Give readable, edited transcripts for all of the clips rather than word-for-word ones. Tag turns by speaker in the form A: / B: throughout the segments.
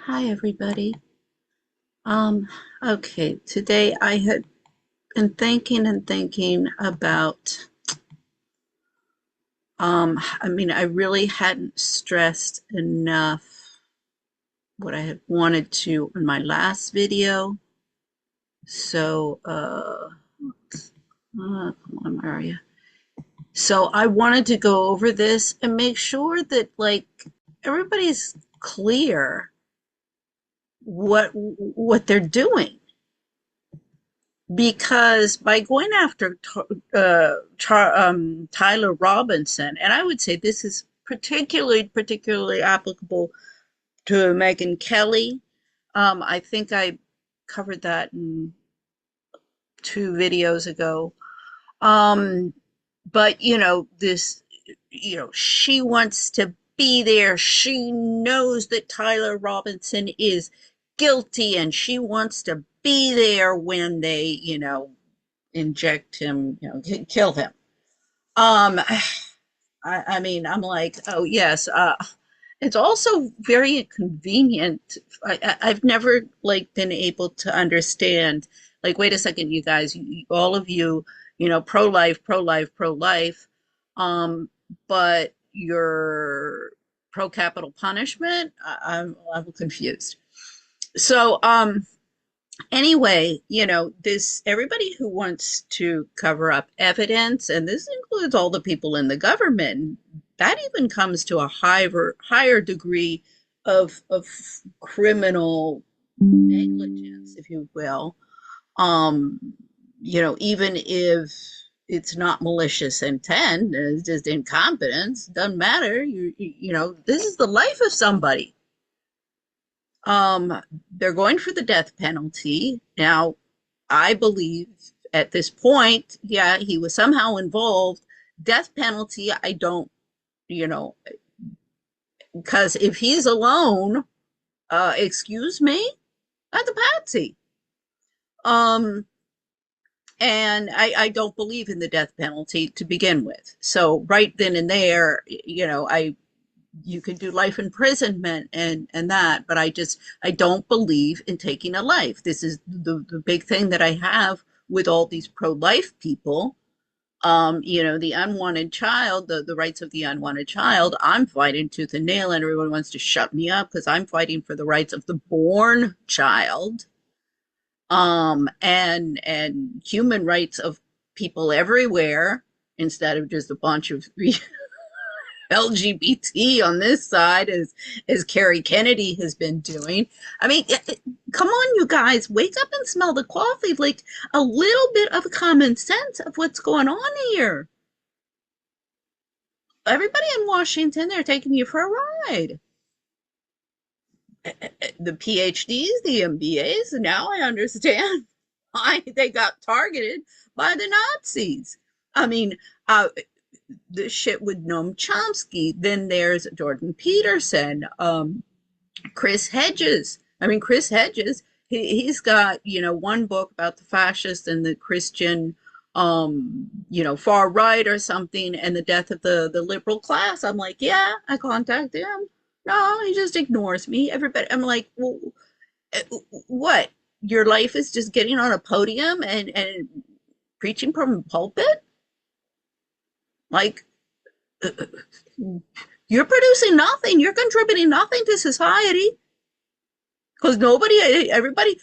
A: Hi, everybody. Um, okay, today I had been thinking and thinking about, I really hadn't stressed enough what I had wanted to in my last video. So, come on, Maria. So I wanted to go over this and make sure that, like, everybody's clear what they're doing. Because by going after Tyler Robinson, and I would say this is particularly applicable to Megyn Kelly. I think I covered that in 2 videos ago. Um, but she wants to be there. She knows that Tyler Robinson is guilty, and she wants to be there when they, inject him, kill him. Um, I'm like, oh yes. It's also very inconvenient. I've never like been able to understand. Like, wait a second, you guys, all of you, pro-life, pro-life, pro-life, but you're pro-capital punishment. I'm confused. So, anyway, this everybody who wants to cover up evidence, and this includes all the people in the government, that even comes to a higher degree of criminal negligence, if you will. Um, even if it's not malicious intent, it's just incompetence, doesn't matter. This is the life of somebody. Um, they're going for the death penalty. Now, I believe at this point, yeah, he was somehow involved. Death penalty, I don't, you know, because if he's alone, excuse me, that's a patsy. Um, and I don't believe in the death penalty to begin with. So right then and there, you could do life imprisonment and that, but I don't believe in taking a life. This is the big thing that I have with all these pro-life people. The unwanted child, the rights of the unwanted child, I'm fighting tooth and nail, and everyone wants to shut me up because I'm fighting for the rights of the born child, and human rights of people everywhere, instead of just a bunch of LGBT on this side, as Kerry Kennedy has been doing. I mean, come on, you guys, wake up and smell the coffee. Like, a little bit of common sense of what's going on here. Everybody in Washington, they're taking you for a ride. The PhDs, the MBAs, now I understand why they got targeted by the Nazis. I mean, the shit with Noam Chomsky. Then there's Jordan Peterson, Chris Hedges. Chris Hedges, he's got, one book about the fascists and the Christian, far right or something, and the death of the liberal class. I'm like, yeah, I contact him. No, he just ignores me. Everybody, I'm like, well, what? Your life is just getting on a podium and preaching from a pulpit? Like, you're producing nothing. You're contributing nothing to society. Because everybody,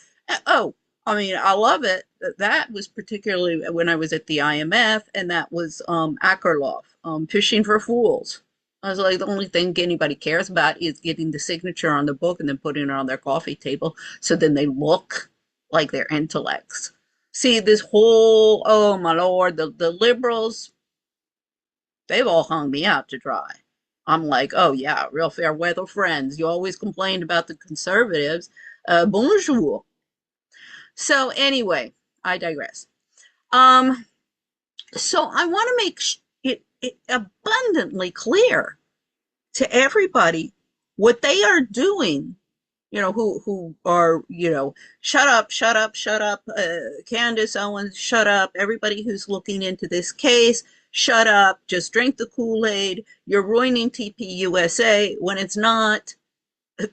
A: oh, I love it. That was particularly when I was at the IMF, and that was Akerlof, Fishing for Fools. I was like, the only thing anybody cares about is getting the signature on the book and then putting it on their coffee table, so then they look like they're intellects. See, this whole, oh my lord, the liberals, they've all hung me out to dry. I'm like, oh yeah, real fair weather friends. You always complained about the conservatives. Bonjour. So anyway, I digress. Um, so I want to make it abundantly clear to everybody what they are doing. Who are, shut up, shut up, shut up. Candace Owens, shut up. Everybody who's looking into this case, shut up. Just drink the Kool-Aid. You're ruining TPUSA when it's not.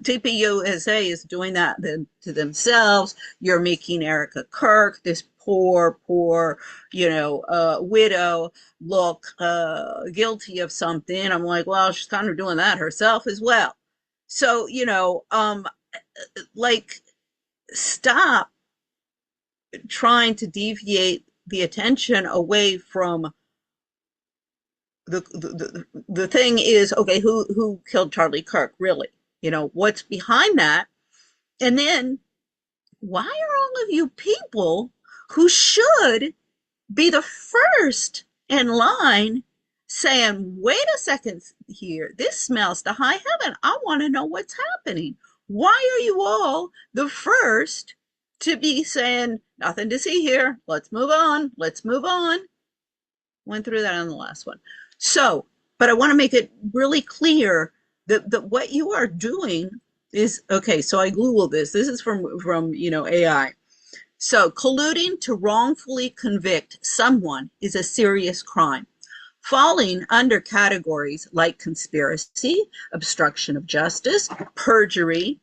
A: TPUSA is doing that to themselves. You're making Erica Kirk, this poor, widow, look guilty of something. I'm like, well, she's kind of doing that herself as well. So, like, stop trying to deviate the attention away from the thing is, okay, who killed Charlie Kirk, really? What's behind that? And then why are all of you people who should be the first in line saying, wait a second here, this smells to high heaven. I want to know what's happening. Why are you all the first to be saying, nothing to see here, let's move on, let's move on? Went through that on the last one. So, but I want to make it really clear that what you are doing is, okay, so I Googled this. This is from AI. So, colluding to wrongfully convict someone is a serious crime, falling under categories like conspiracy, obstruction of justice, perjury,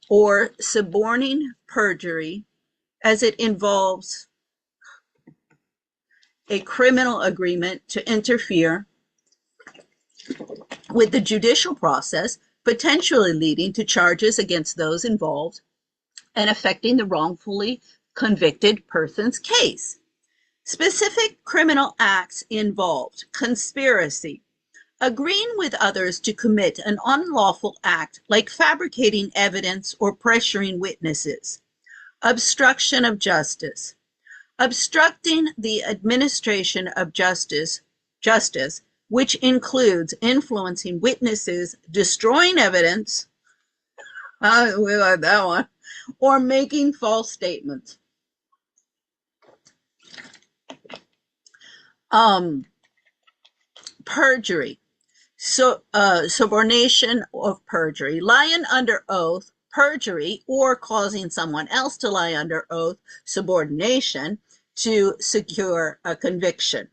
A: or suborning perjury, as it involves a criminal agreement to interfere with the judicial process, potentially leading to charges against those involved and affecting the wrongfully convicted person's case. Specific criminal acts involved: conspiracy, agreeing with others to commit an unlawful act like fabricating evidence or pressuring witnesses; obstruction of justice, obstructing the administration of justice, which includes influencing witnesses, destroying evidence, we like that one, or making false statements. Perjury, subornation of perjury, lying under oath, perjury, or causing someone else to lie under oath, subordination, to secure a conviction.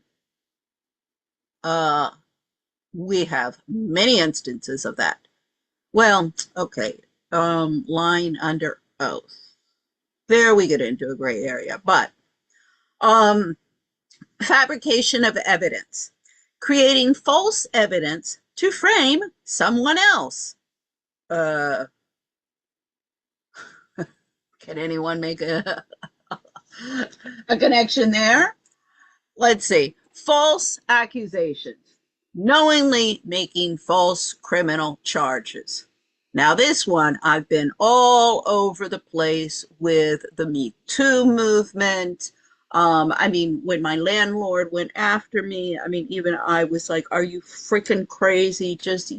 A: We have many instances of that. Well, okay, lying under oath. There we get into a gray area, but fabrication of evidence, creating false evidence to frame someone else. Can anyone make a connection there? Let's see. False accusations, knowingly making false criminal charges. Now, this one, I've been all over the place with the Me Too movement. When my landlord went after me, even I was like, are you freaking crazy? Just,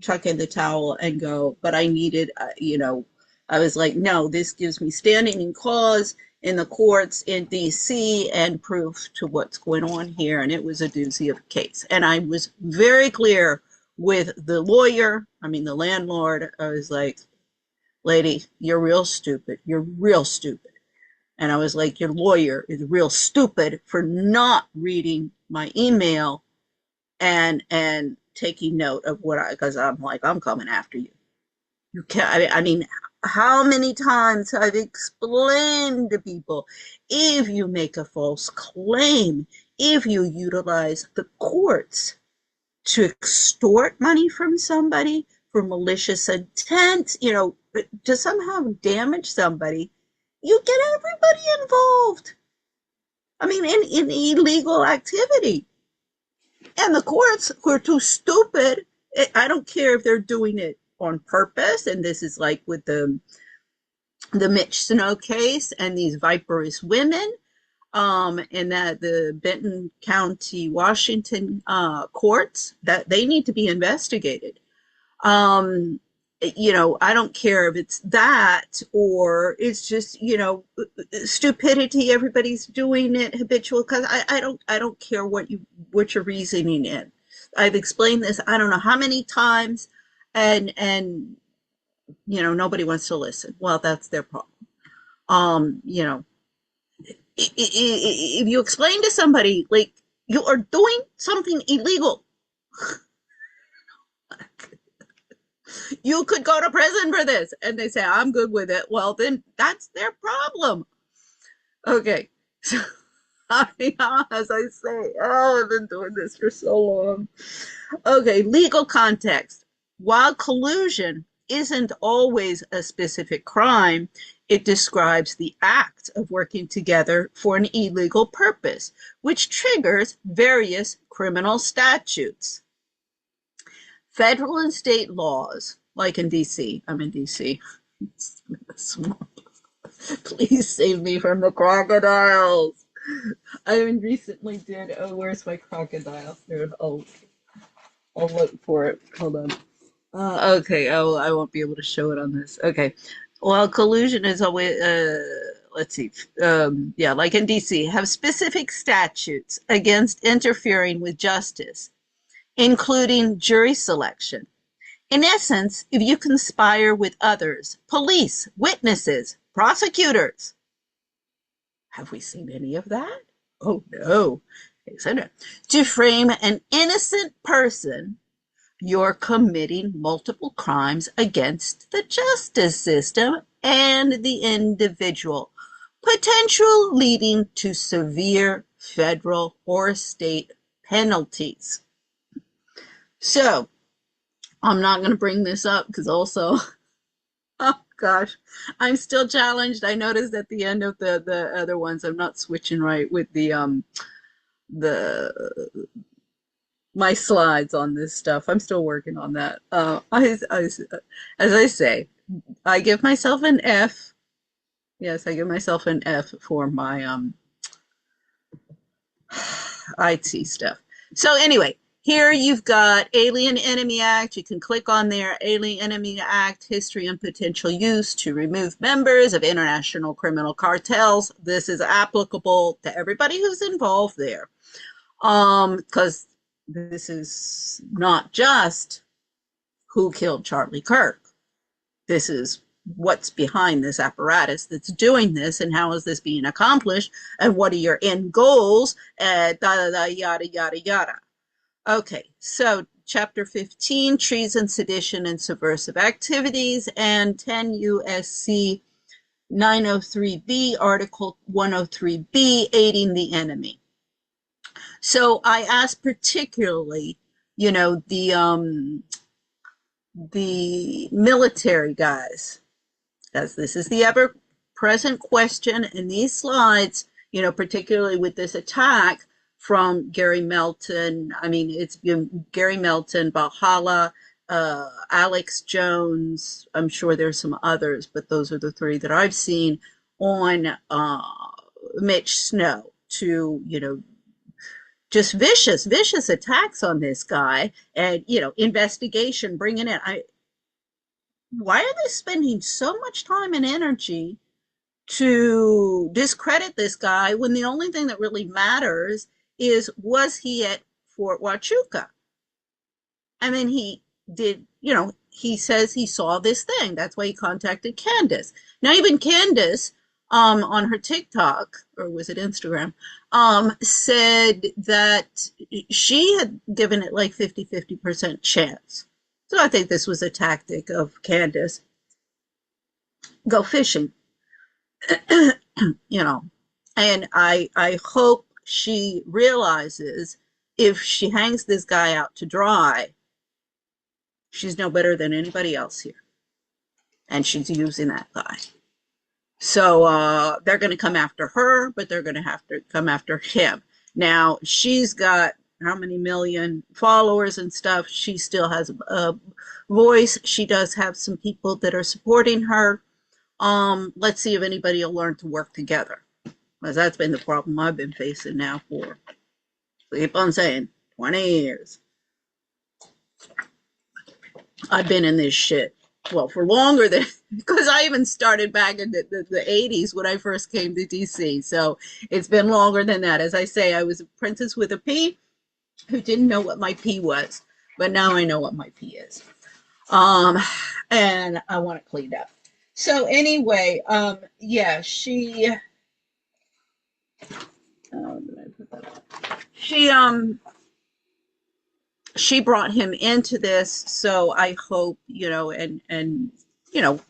A: chuck in the towel and go. But I needed, I was like, no, this gives me standing in cause in the courts in DC and proof to what's going on here. And it was a doozy of a case. And I was very clear with the lawyer, the landlord. I was like, lady, you're real stupid. You're real stupid. And I was like, your lawyer is real stupid for not reading my email and taking note of because I'm like, I'm coming after you. You can't, how many times I've explained to people, if you make a false claim, if you utilize the courts to extort money from somebody for malicious intent, to somehow damage somebody, you get everybody involved. In illegal activity. And the courts who are too stupid, I don't care if they're doing it on purpose, and this is like with the Mitch Snow case and these viperous women, and that the Benton County, Washington courts, that they need to be investigated. I don't care if it's that or it's just, stupidity. Everybody's doing it habitual, because I don't care what your reasoning is. I've explained this I don't know how many times, and nobody wants to listen. Well, that's their problem. If you explain to somebody, like, you are doing something illegal, You could go to prison for this. And they say, I'm good with it. Well, then that's their problem. Okay. So, as I say, oh, I've been doing this for so long. Okay, legal context. While collusion isn't always a specific crime, it describes the act of working together for an illegal purpose, which triggers various criminal statutes. Federal and state laws, like in DC, I'm in DC. Please save me from the crocodiles. I recently did. Oh, where's my crocodile? There. I'll look for it. Hold on. Okay. Oh, I won't be able to show it on this. Okay. Well, collusion is always. Let's see. Yeah, like in DC, have specific statutes against interfering with justice, including jury selection. In essence, if you conspire with others, police, witnesses, prosecutors, have we seen any of that? Oh no, isn't it? To frame an innocent person, you're committing multiple crimes against the justice system and the individual, potential leading to severe federal or state penalties. So, I'm not going to bring this up because also, oh gosh, I'm still challenged. I noticed at the end of the other ones, I'm not switching right with the my slides on this stuff. I'm still working on that. As I say, I give myself an F. Yes, I give myself an F for my IT stuff. So anyway, here you've got Alien Enemy Act. You can click on there, Alien Enemy Act, history and potential use to remove members of international criminal cartels. This is applicable to everybody who's involved there. Because this is not just who killed Charlie Kirk. This is what's behind this apparatus that's doing this, and how is this being accomplished, and what are your end goals, yada, yada, yada. Okay, so Chapter 15, Treason, Sedition, and Subversive Activities, and 10 U.S.C. 903B, Article 103B, Aiding the Enemy. So I asked particularly, the military guys, as this is the ever present question in these slides, particularly with this attack from Gary Melton. I mean, it's been Gary Melton, Valhalla, Alex Jones. I'm sure there's some others, but those are the three that I've seen on Mitch Snow to, just vicious attacks on this guy, and investigation, bringing in. Why are they spending so much time and energy to discredit this guy when the only thing that really matters is, was he at Fort Huachuca? I mean, he did, he says he saw this thing. That's why he contacted Candace. Now, even Candace, on her TikTok, or was it Instagram, said that she had given it like 50% chance. So I think this was a tactic of Candace. Go fishing, and I hope she realizes if she hangs this guy out to dry, she's no better than anybody else here. And she's using that guy. So they're going to come after her, but they're going to have to come after him. Now, she's got how many million followers and stuff. She still has a voice. She does have some people that are supporting her. Let's see if anybody will learn to work together. Because that's been the problem I've been facing now for, keep on saying, 20 years. I've been in this shit. Well, for longer than, because I even started back in the 80s when I first came to DC. So it's been longer than that. As I say, I was a princess with a P who didn't know what my P was. But now I know what my P is. And I want it cleaned up. So anyway, yeah, she she brought him into this, so I hope,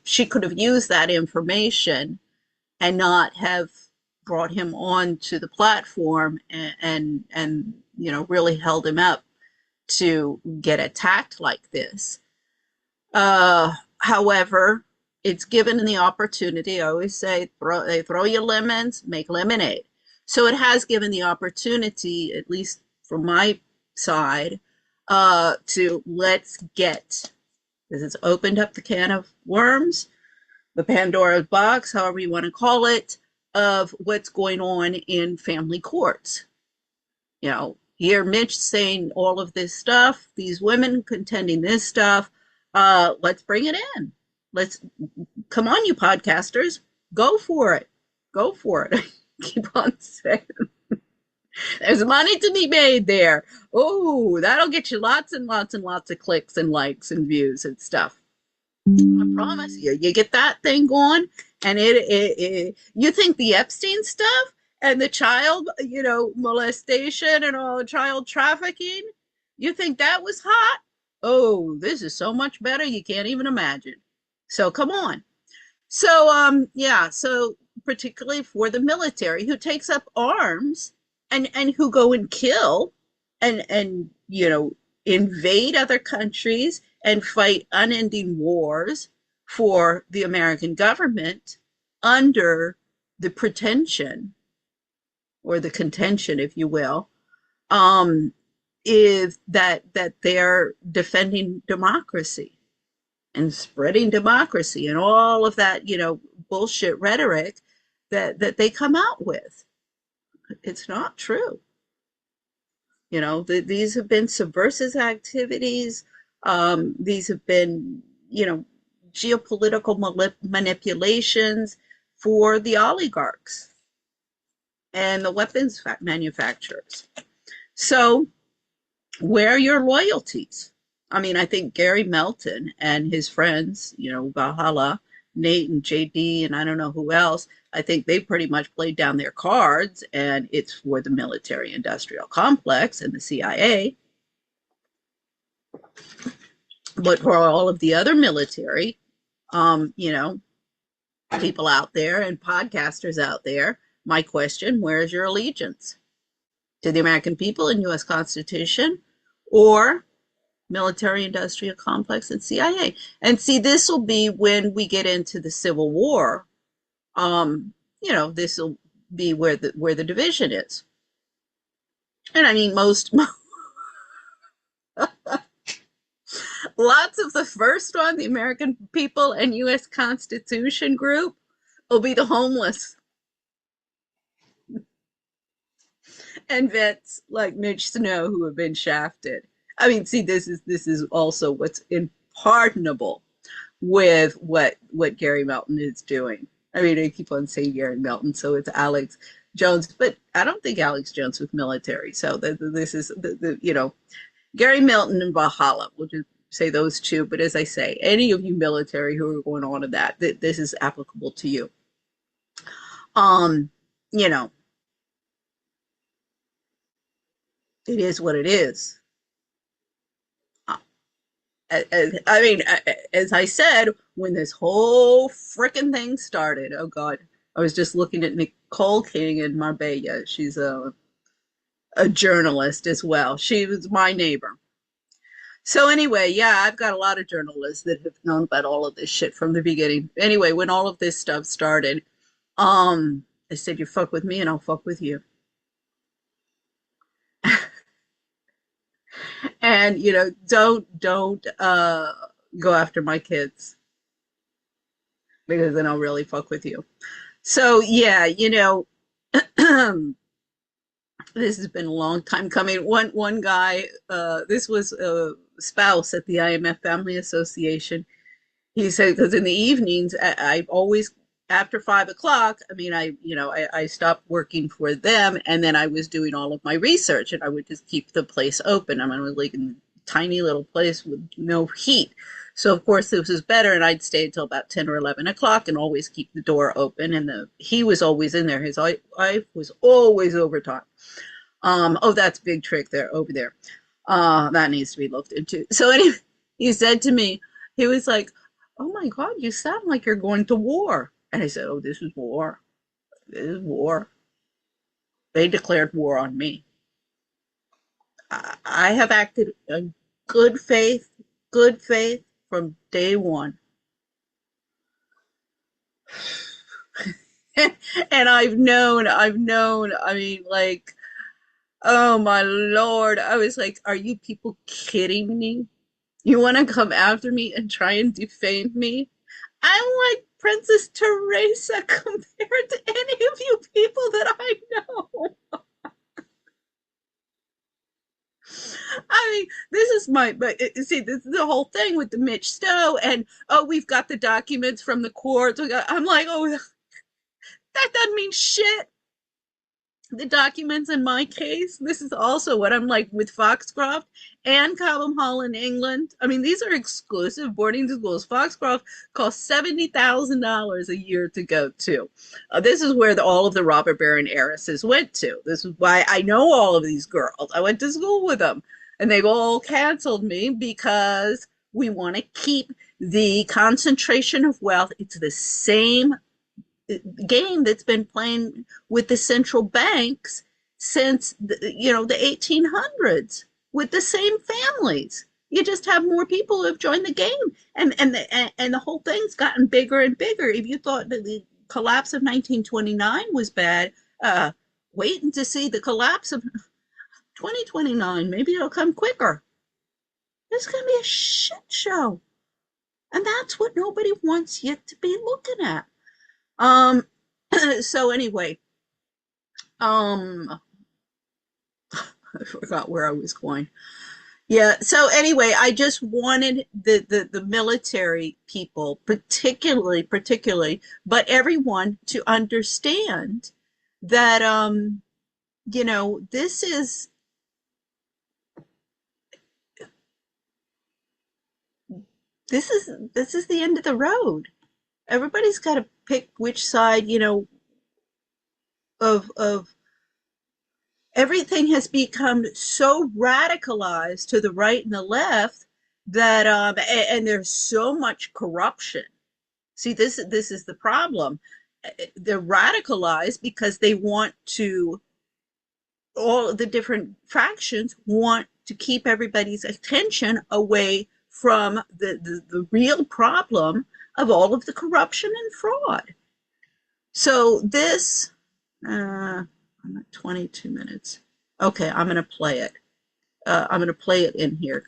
A: she could have used that information and not have brought him on to the platform and really held him up to get attacked like this. However, it's given the opportunity. I always say, they throw you lemons, make lemonade. So it has given the opportunity, at least from my side, to let's get, this has opened up the can of worms, the Pandora's box, however you want to call it, of what's going on in family courts. Hear Mitch saying all of this stuff, these women contending this stuff. Let's bring it in. Let's come on, you podcasters, go for it. Go for it. Keep on saying. There's money to be made there. Oh, that'll get you lots and lots and lots of clicks and likes and views and stuff. I promise you, you get that thing going, and you think the Epstein stuff and the child, molestation and all the child trafficking, you think that was hot? Oh, this is so much better, you can't even imagine. So come on. So so particularly for the military who takes up arms and who go and kill and invade other countries and fight unending wars for the American government under the pretension or the contention, if you will, is that they're defending democracy and spreading democracy and all of that, bullshit rhetoric that they come out with. It's not true. These have been subversive activities. These have been, geopolitical manipulations for the oligarchs and the weapons manufacturers. So where are your loyalties? I mean, I think Gary Melton and his friends, Valhalla, Nate and JD, and I don't know who else, I think they pretty much played down their cards, and it's for the military industrial complex and the CIA. But for all of the other military, people out there and podcasters out there, my question, where is your allegiance? To the American people and U.S. Constitution, or military industrial complex and CIA? And see, this will be when we get into the Civil War. This will be where the division is. And I mean, lots of the first one, the American people and U.S. Constitution group, will be the homeless. And vets like Mitch Snow who have been shafted. I mean, see, this is also what's unpardonable with what Gary Melton is doing. I mean, I keep on saying Gary Melton, so it's Alex Jones, but I don't think Alex Jones was military. So this is Gary Melton and Valhalla. We'll just say those two. But as I say, any of you military who are going on to that, this is applicable to you. It is what it is. I mean, as I said, when this whole frickin' thing started, oh God, I was just looking at Nicole King in Marbella. She's a journalist as well. She was my neighbor. So anyway, yeah, I've got a lot of journalists that have known about all of this shit from the beginning. Anyway, when all of this stuff started, I said, you fuck with me and I'll fuck with you. And don't go after my kids, because then I'll really fuck with you. So yeah, this has been a long time coming. One guy, this was a spouse at the IMF Family Association. He said, because in the evenings, I always, after 5 o'clock, I mean, I stopped working for them, and then I was doing all of my research, and I would just keep the place open. I mean, I was like in a tiny little place with no heat. So of course this was better, and I'd stay until about 10 or 11 o'clock and always keep the door open, and he was always in there. His wife was always overtime. Oh, that's a big trick there over there. That needs to be looked into. So anyway, he said to me, he was like, "Oh my God, you sound like you're going to war." And I said, "Oh, this is war. This is war. They declared war on me. I have acted in good faith from day one." And I mean, like, oh my Lord. I was like, are you people kidding me? You want to come after me and try and defame me? I'm like Princess Teresa compared to any of you people that I know. I mean, this is but see, this is the whole thing with the Mitch Stowe and, oh, we've got the documents from the courts. I'm like, oh, that doesn't mean shit. The documents in my case, this is also what I'm like with Foxcroft and Cobham Hall in England. I mean, these are exclusive boarding schools. Foxcroft costs $70,000 a year to go to. This is where all of the robber baron heiresses went to. This is why I know all of these girls. I went to school with them, and they've all canceled me because we want to keep the concentration of wealth. It's the same game that's been playing with the central banks since the 1800s with the same families. You just have more people who have joined the game, and the whole thing's gotten bigger and bigger. If you thought that the collapse of 1929 was bad, waiting to see the collapse of 2029. Maybe it'll come quicker. It's going to be a shit show, and that's what nobody wants you to be looking at. So anyway, I forgot where I was going. Yeah, so anyway, I just wanted the military people, particularly, but everyone to understand that, this is the end of the road. Everybody's got to pick which side, of everything has become so radicalized to the right and the left that and there's so much corruption. See, this is the problem. They're radicalized because they want to, all the different factions want to keep everybody's attention away from the real problem of all of the corruption and fraud. So this, I'm at 22 minutes. Okay, I'm going to play it. I'm going to play it in here.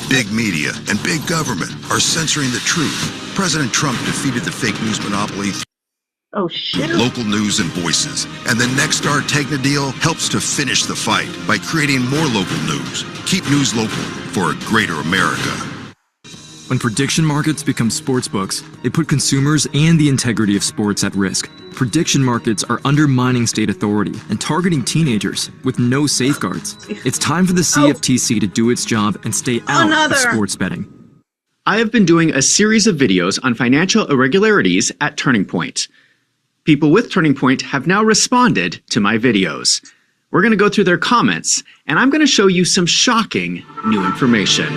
B: Big media and big government are censoring the truth. President Trump defeated the fake news monopoly
A: through
B: local news and voices. And the Nexstar Tegna deal helps to finish the fight by creating more local news. Keep news local for a greater America.
C: When prediction markets become sports books, they put consumers and the integrity of sports at risk. Prediction markets are undermining state authority and targeting teenagers with no safeguards. It's time for the CFTC to do its job and stay out of sports betting.
D: I have been doing a series of videos on financial irregularities at Turning Point. People with Turning Point have now responded to my videos. We're going to go through their comments, and I'm going to show you some shocking new information.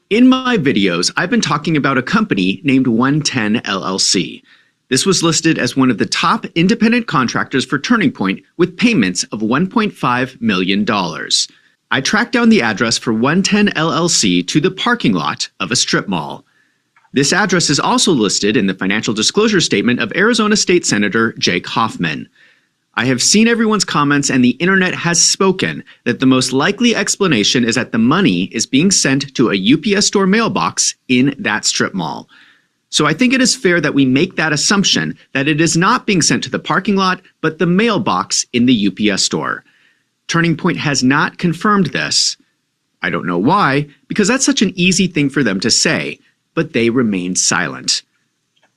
D: In my videos, I've been talking about a company named 110 LLC. This was listed as one of the top independent contractors for Turning Point with payments of $1.5 million. I tracked down the address for 110 LLC to the parking lot of a strip mall. This address is also listed in the financial disclosure statement of Arizona State Senator Jake Hoffman. I have seen everyone's comments, and the internet has spoken that the most likely explanation is that the money is being sent to a UPS store mailbox in that strip mall. So I think it is fair that we make that assumption that it is not being sent to the parking lot, but the mailbox in the UPS store. Turning Point has not confirmed this. I don't know why, because that's such an easy thing for them to say, but they remain silent.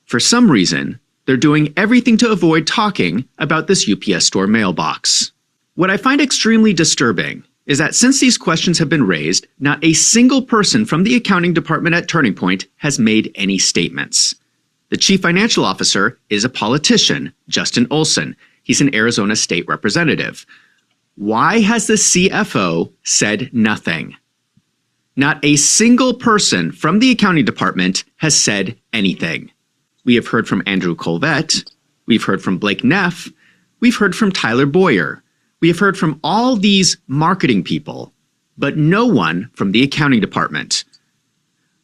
D: For some reason, they're doing everything to avoid talking about this UPS store mailbox. What I find extremely disturbing is that since these questions have been raised, not a single person from the accounting department at Turning Point has made any statements. The chief financial officer is a politician, Justin Olson. He's an Arizona state representative. Why has the CFO said nothing? Not a single person from the accounting department has said anything. We have heard from Andrew Colvett. We've heard from Blake Neff. We've heard from Tyler Boyer. We have heard from all these marketing people, but no one from the accounting department.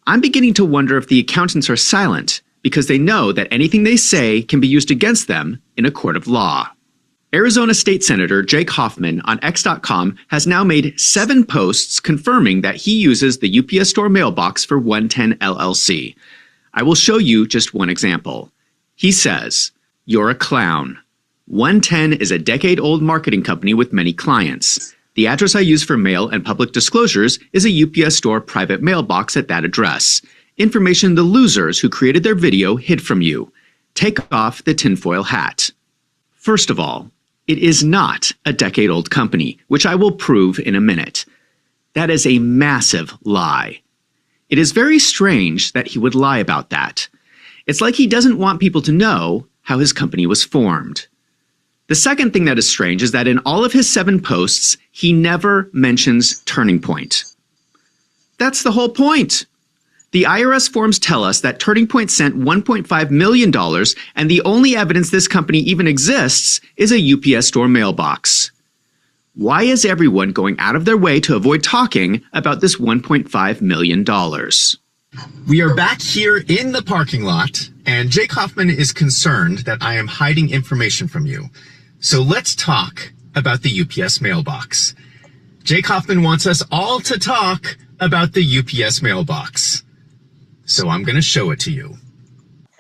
D: I'm beginning to wonder if the accountants are silent because they know that anything they say can be used against them in a court of law. Arizona State Senator Jake Hoffman on X.com has now made 7 posts confirming that he uses the UPS Store mailbox for 110 LLC. I will show you just one example. He says, "You're a clown. 110 is a decade-old marketing company with many clients. The address I use for mail and public disclosures is a UPS Store private mailbox at that address. Information the losers who created their video hid from you. Take off the tinfoil hat." First of all, it is not a decade-old company, which I will prove in a minute. That is a massive lie. It is very strange that he would lie about that. It's like he doesn't want people to know how his company was formed. The second thing that is strange is that in all of his 7 posts, he never mentions Turning Point. That's the whole point. The IRS forms tell us that Turning Point sent $1.5 million, and the only evidence this company even exists is a UPS Store mailbox. Why is everyone going out of their way to avoid talking about this $1.5 million?
E: We are back here in the parking lot, and Jake Hoffman is concerned that I am hiding information from you. So let's talk about the UPS mailbox. Jake Hoffman wants us all to talk about the UPS mailbox. So I'm going to show it to you.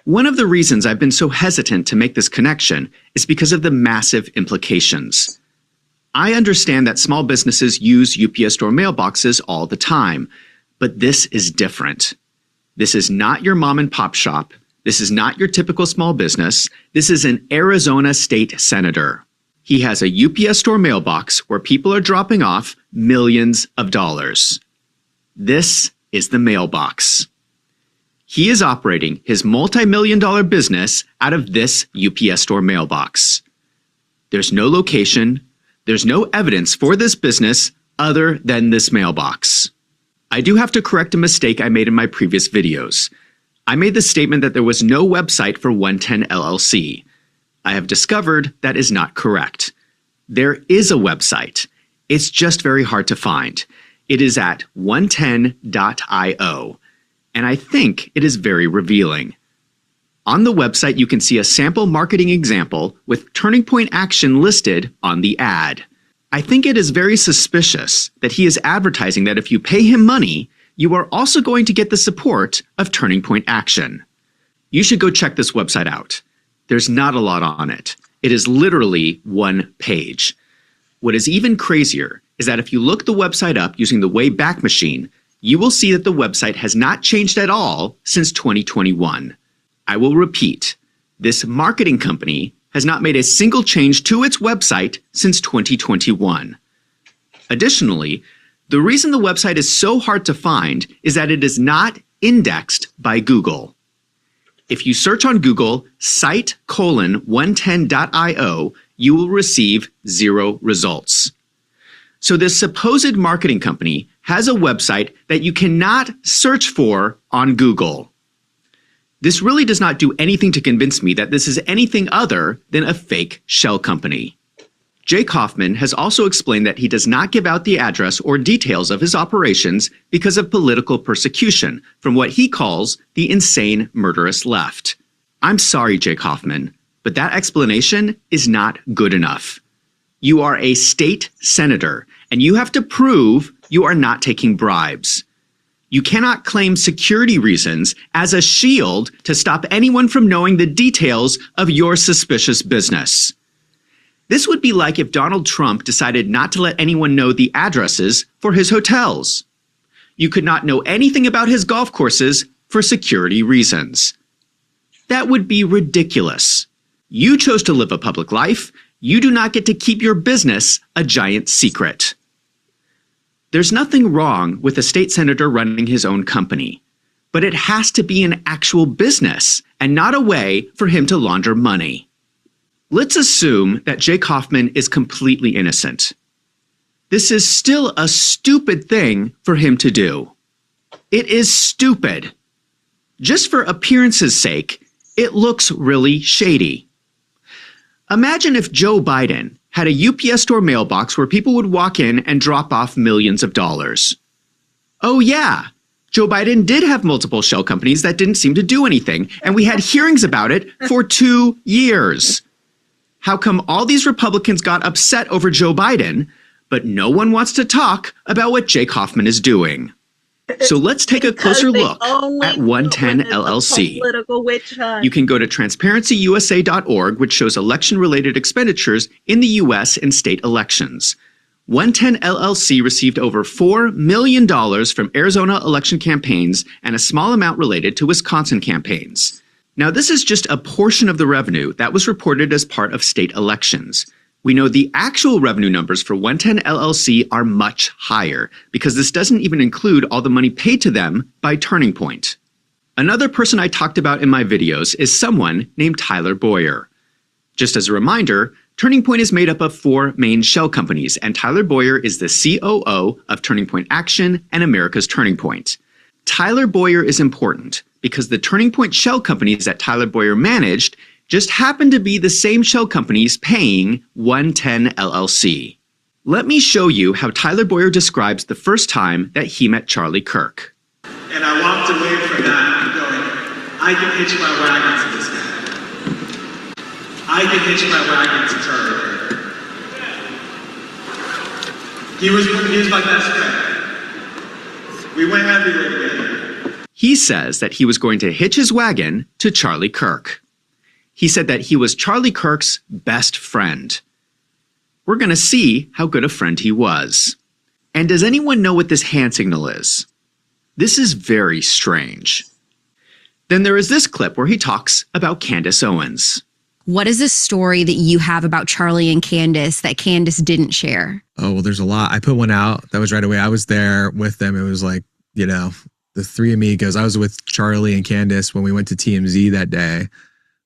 D: One of the reasons I've been so hesitant to make this connection is because of the massive implications. I understand that small businesses use UPS Store mailboxes all the time, but this is different. This is not your mom and pop shop. This is not your typical small business. This is an Arizona state senator. He has a UPS Store mailbox where people are dropping off millions of dollars. This is the mailbox. He is operating his multi-million-dollar business out of this UPS Store mailbox. There's no location. There's no evidence for this business other than this mailbox. I do have to correct a mistake I made in my previous videos. I made the statement that there was no website for 110 LLC. I have discovered that is not correct. There is a website. It's just very hard to find. It is at 110.io. And I think it is very revealing. On the website, you can see a sample marketing example with Turning Point action listed on the ad. I think it is very suspicious that he is advertising that if you pay him money, you are also going to get the support of Turning Point action. You should go check this website out. There's not a lot on it. It is literally one page. What is even crazier is that if you look the website up using the Wayback Machine, you will see that the website has not changed at all since 2021. I will repeat, this marketing company has not made a single change to its website since 2021. Additionally, the reason the website is so hard to find is that it is not indexed by Google. If you search on Google site:110.io, you will receive 0 results. So this supposed marketing company has a website that you cannot search for on Google. This really does not do anything to convince me that this is anything other than a fake shell company. Jake Hoffman has also explained that he does not give out the address or details of his operations because of political persecution from what he calls the insane, murderous left. I'm sorry, Jake Hoffman, but that explanation is not good enough. You are a state senator, and you have to prove you are not taking bribes. You cannot claim security reasons as a shield to stop anyone from knowing the details of your suspicious business. This would be like if Donald Trump decided not to let anyone know the addresses for his hotels. You could not know anything about his golf courses for security reasons. That would be ridiculous. You chose to live a public life. You do not get to keep your business a giant secret. There's nothing wrong with a state senator running his own company, but it has to be an actual business and not a way for him to launder money. Let's assume that Jake Hoffman is completely innocent. This is still a stupid thing for him to do. It is stupid. Just for appearance's sake, it looks really shady. Imagine if Joe Biden had a UPS store mailbox where people would walk in and drop off millions of dollars. Oh yeah, Joe Biden did have multiple shell companies that didn't seem to do anything, and we had hearings about it for 2 years. How come all these Republicans got upset over Joe Biden, but no one wants to talk about what Jake Hoffman is doing? So let's take a closer look at 110 LLC. You can go to transparencyusa.org, which shows election-related expenditures in the U.S. and state elections. 110 LLC received over $4 million from Arizona election campaigns and a small amount related to Wisconsin campaigns. Now, this is just a portion of the revenue that was reported as part of state elections. We know the actual revenue numbers for 110 LLC are much higher because this doesn't even include all the money paid to them by Turning Point. Another person I talked about in my videos is someone named Tyler Boyer. Just as a reminder, Turning Point is made up of 4 main shell companies, and Tyler Boyer is the COO of Turning Point Action and America's Turning Point. Tyler Boyer is important because the Turning Point shell companies that Tyler Boyer managed just happen to be the same shell companies paying 110 LLC. Let me show you how Tyler Boyer describes the first time that he met Charlie Kirk.
F: And I walked away from that going, I can hitch my wagon to this guy. I can hitch my wagon to Charlie Kirk. He was my best friend. We went everywhere together.
D: He says that he was going to hitch his wagon to Charlie Kirk. He said that he was Charlie Kirk's best friend. We're going to see how good a friend he was. And does anyone know what this hand signal is? This is very strange. Then there is this clip where he talks about Candace Owens.
G: What is this story that you have about Charlie and Candace that Candace didn't share?
H: Oh, well, there's a lot. I put one out. That was right away. I was there with them. It was like, the 3 amigos. I was with Charlie and Candace when we went to TMZ that day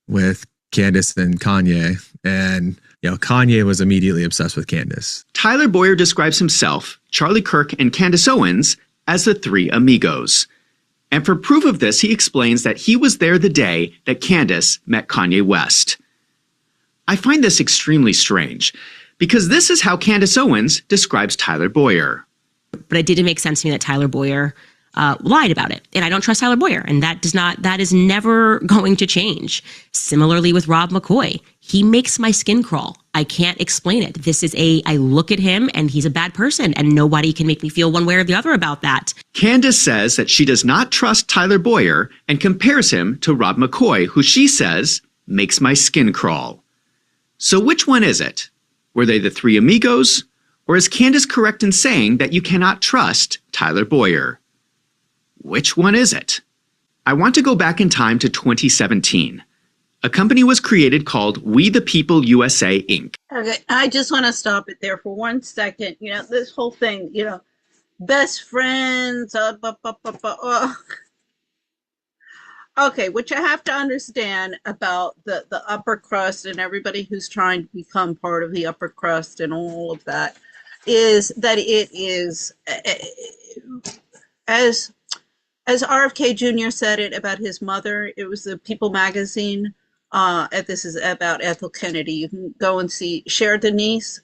H: with Candace and Kanye. And, Kanye was immediately obsessed with Candace.
D: Tyler Boyer describes himself, Charlie Kirk, and Candace Owens as the 3 amigos. And for proof of this, he explains that he was there the day that Candace met Kanye West. I find this extremely strange because this is how Candace Owens describes Tyler Boyer.
I: But it didn't make sense to me that Tyler Boyer lied about it. And I don't trust Tyler Boyer. And that is never going to change. Similarly with Rob McCoy, he makes my skin crawl. I can't explain it. I look at him and he's a bad person and nobody can make me feel one way or the other about that.
D: Candace says that she does not trust Tyler Boyer and compares him to Rob McCoy, who she says makes my skin crawl. So which one is it? Were they the 3 amigos? Or is Candace correct in saying that you cannot trust Tyler Boyer? Which one is it? I want to go back in time to 2017. A company was created called We the People USA, Inc.
A: Okay, I just want to stop it there for 1 second. This whole thing, best friends. Okay, what you have to understand about the upper crust and everybody who's trying to become part of the upper crust and all of that is that it is, as RFK Jr. said it about his mother, it was the People magazine. This is about Ethel Kennedy. You can go and see Cher Denise.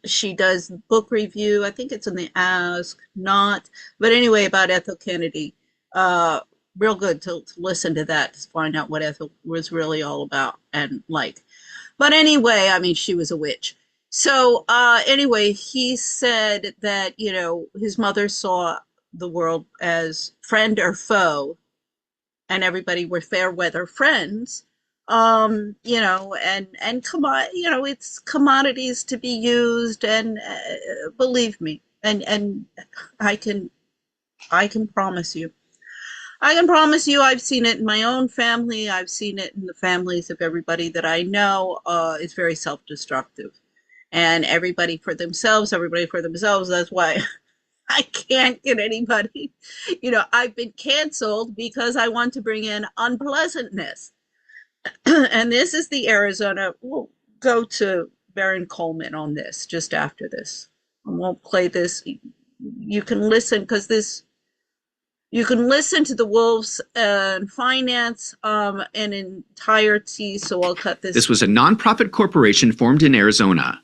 A: She does book review. I think it's in the Ask Not. But anyway, about Ethel Kennedy. Real good to listen to that to find out what Ethel was really all about and like. But anyway, she was a witch. So anyway, he said that, his mother saw the world as friend or foe, and everybody were fair weather friends, and it's commodities to be used, and believe me, and I can promise you. I can promise you, I've seen it in my own family. I've seen it in the families of everybody that I know. It's very self-destructive, and everybody for themselves, everybody for themselves. That's why I can't get anybody. I've been canceled because I want to bring in unpleasantness. And this is the Arizona. We'll go to Baron Coleman on this just after this. I won't play this. You can listen because you can listen to the Wolves and Finance in entirety. So I'll cut this.
D: This was a nonprofit corporation formed in Arizona.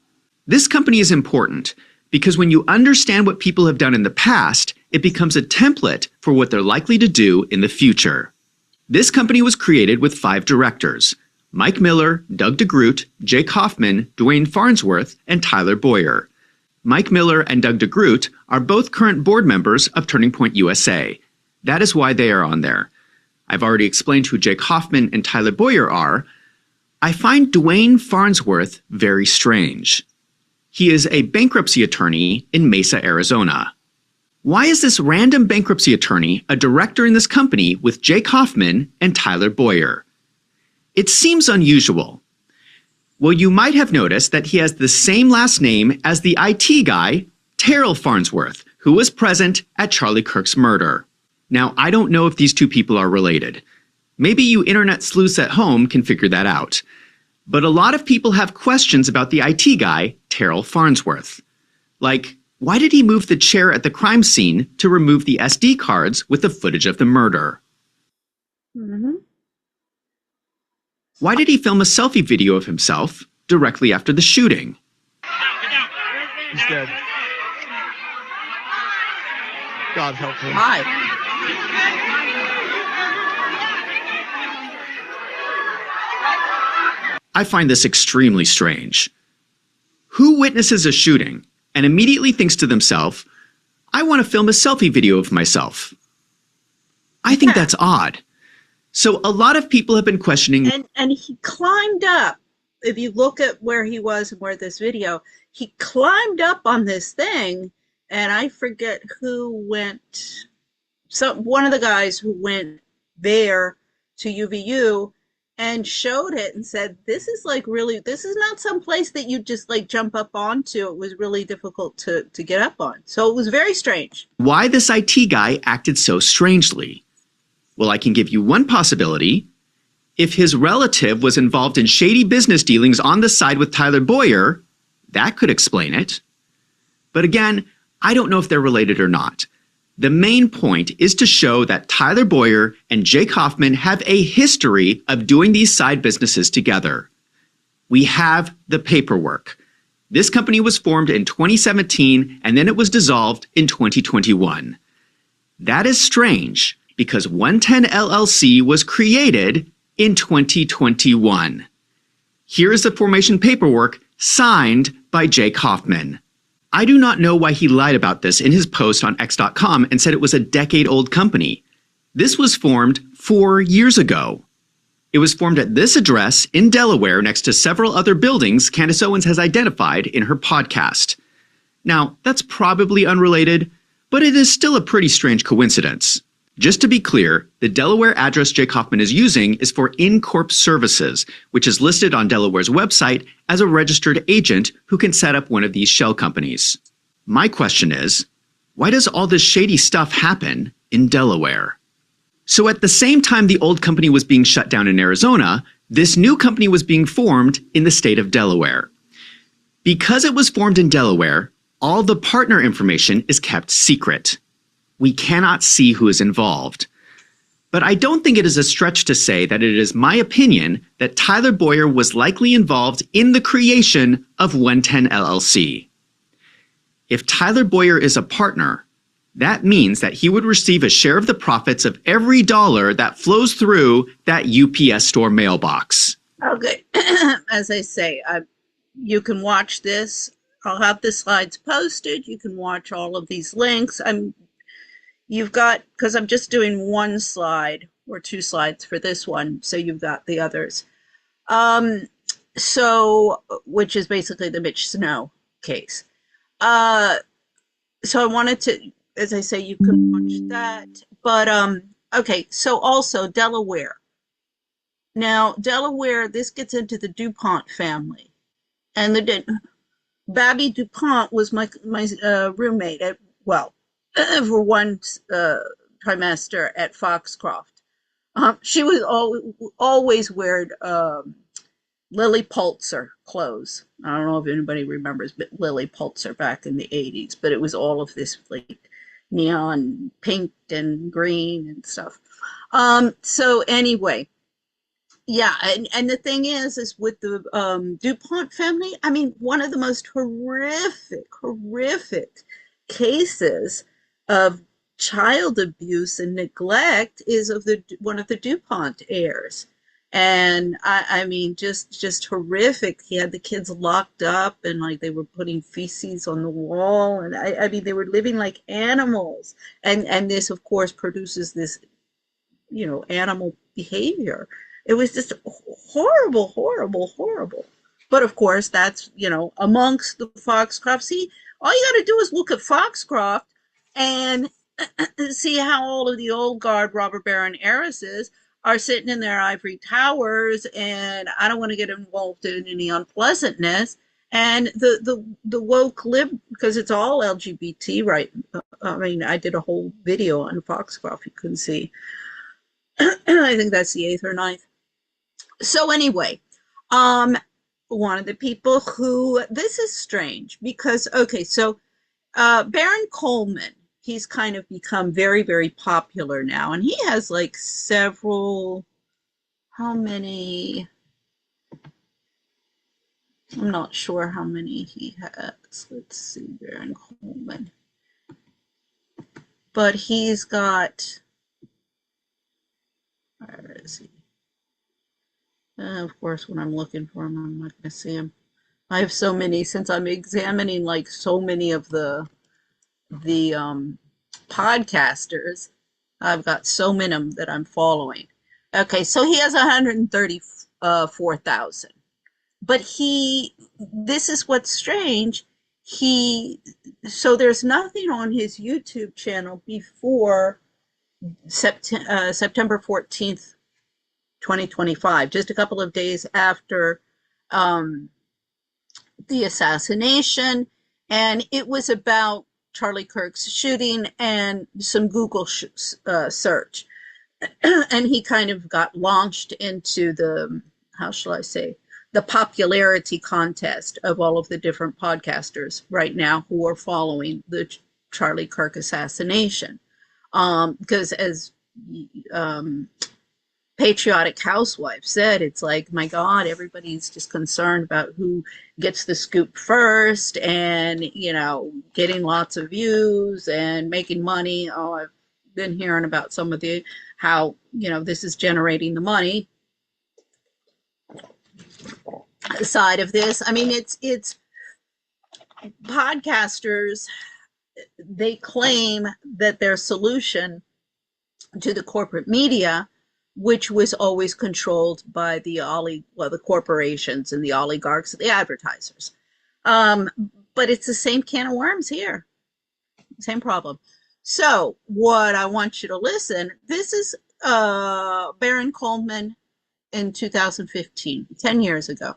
D: This company is important because when you understand what people have done in the past, it becomes a template for what they're likely to do in the future. This company was created with 5 directors: Mike Miller, Doug DeGroot, Jake Hoffman, Dwayne Farnsworth, and Tyler Boyer. Mike Miller and Doug DeGroot are both current board members of Turning Point USA. That is why they are on there. I've already explained who Jake Hoffman and Tyler Boyer are. I find Dwayne Farnsworth very strange. He is a bankruptcy attorney in Mesa, Arizona. Why is this random bankruptcy attorney a director in this company with Jake Hoffman and Tyler Boyer? It seems unusual. Well, you might have noticed that he has the same last name as the IT guy, Terrell Farnsworth, who was present at Charlie Kirk's murder. Now, I don't know if these two people are related. Maybe you internet sleuths at home can figure that out. But a lot of people have questions about the IT guy, Terrell Farnsworth. Like, why did he move the chair at the crime scene to remove the SD cards with the footage of the murder?
A: Mm-hmm.
D: Why did he film a selfie video of himself directly after the shooting?
J: He's dead. God help him.
A: Hi.
D: I find this extremely strange. Who witnesses a shooting and immediately thinks to themselves, I want to film a selfie video of myself? I think that's odd. So a lot of people have been questioning.
A: And he climbed up. If you look at where he was and where this video, he climbed up on this thing, and I forget who went. One of the guys who went there to UVU and showed it and said, this is not some place that you just like jump up onto. It was really difficult to get up on. So it was very strange.
D: Why this IT guy acted so strangely? Well, I can give you one possibility. If his relative was involved in shady business dealings on the side with Tyler Boyer, that could explain it. But again, I don't know if they're related or not. The main point is to show that Tyler Boyer and Jake Hoffman have a history of doing these side businesses together. We have the paperwork. This company was formed in 2017 and then it was dissolved in 2021. That is strange because 110 LLC was created in 2021. Here is the formation paperwork signed by Jake Hoffman. I do not know why he lied about this in his post on X.com and said it was a decade-old company. This was formed 4 years ago. It was formed at this address in Delaware next to several other buildings Candace Owens has identified in her podcast. Now, that's probably unrelated, but it is still a pretty strange coincidence. Just to be clear, the Delaware address Jake Hoffman is using is for InCorp Services, which is listed on Delaware's website as a registered agent who can set up one of these shell companies. My question is, why does all this shady stuff happen in Delaware? So at the same time the old company was being shut down in Arizona, this new company was being formed in the state of Delaware. Because it was formed in Delaware, all the partner information is kept secret. We cannot see who is involved. But I don't think it is a stretch to say that it is my opinion that Tyler Boyer was likely involved in the creation of 110 LLC. If Tyler Boyer is a partner, that means that he would receive a share of the profits of every dollar that flows through that UPS store mailbox.
A: Okay, as I say, you can watch this. I'll have the slides posted. You can watch all of these links. Because I'm just doing one slide or 2 slides for this one, so you've got the others. Which is basically the Mitch Snow case. So I wanted to, as I say, you can watch that. But Okay, so also Delaware. Now, Delaware, this gets into the DuPont family. And Babby DuPont was my roommate at, well, for one trimester at Foxcroft. She was always wearing Lily Pulitzer clothes. I don't know if anybody remembers, but Lily Pulitzer back in the 80s, but it was all of this like neon pink and green and stuff. So anyway, yeah, and the thing is with the DuPont family, I mean, one of the most horrific cases of child abuse and neglect is of one of the DuPont heirs. And I mean, just horrific. He had the kids locked up and like they were putting feces on the wall. And I mean, they were living like animals. And this, of course, produces this, animal behavior. It was just horrible. But of course, that's, amongst the Foxcroft. See, all you got to do is look at Foxcroft and see how all of the old guard robber baron heiresses are sitting in their ivory towers, and I don't want to get involved in any unpleasantness. And the woke because it's all LGBT, right? I mean, I did a whole video on Foxcroft. You couldn't see. I think that's the 8th or 9th. So anyway, one of the people who, this is strange because, okay, so Baron Coleman, he's kind of become very, very popular now. And he has like several, how many? I'm not sure how many he has. Let's see, Baron Coleman. But he's got, where is he? Of course, when I'm looking for him, I'm not going to see him. I have so many, since I'm examining like so many of the podcasters, I've got so many that I'm following. Okay, so he has 134,000. But this is what's strange. So there's nothing on his YouTube channel before September 14th, 2025, just a couple of days after the assassination. And it was about Charlie Kirk's shooting and some Google search. And he kind of got launched into the, how shall I say, the popularity contest of all of the different podcasters right now who are following the Charlie Kirk assassination. Because as Patriotic Housewife said, it's like, my God, everybody's just concerned about who gets the scoop first and, getting lots of views and making money. Oh, I've been hearing about some of how, this is generating the money side of this. I mean, it's podcasters, they claim that their solution to the corporate media, which was always controlled by the corporations and the oligarchs, the advertisers. But it's the same can of worms here. Same problem. So what I want you to listen, this is Baron Coleman in 2015, 10 years ago.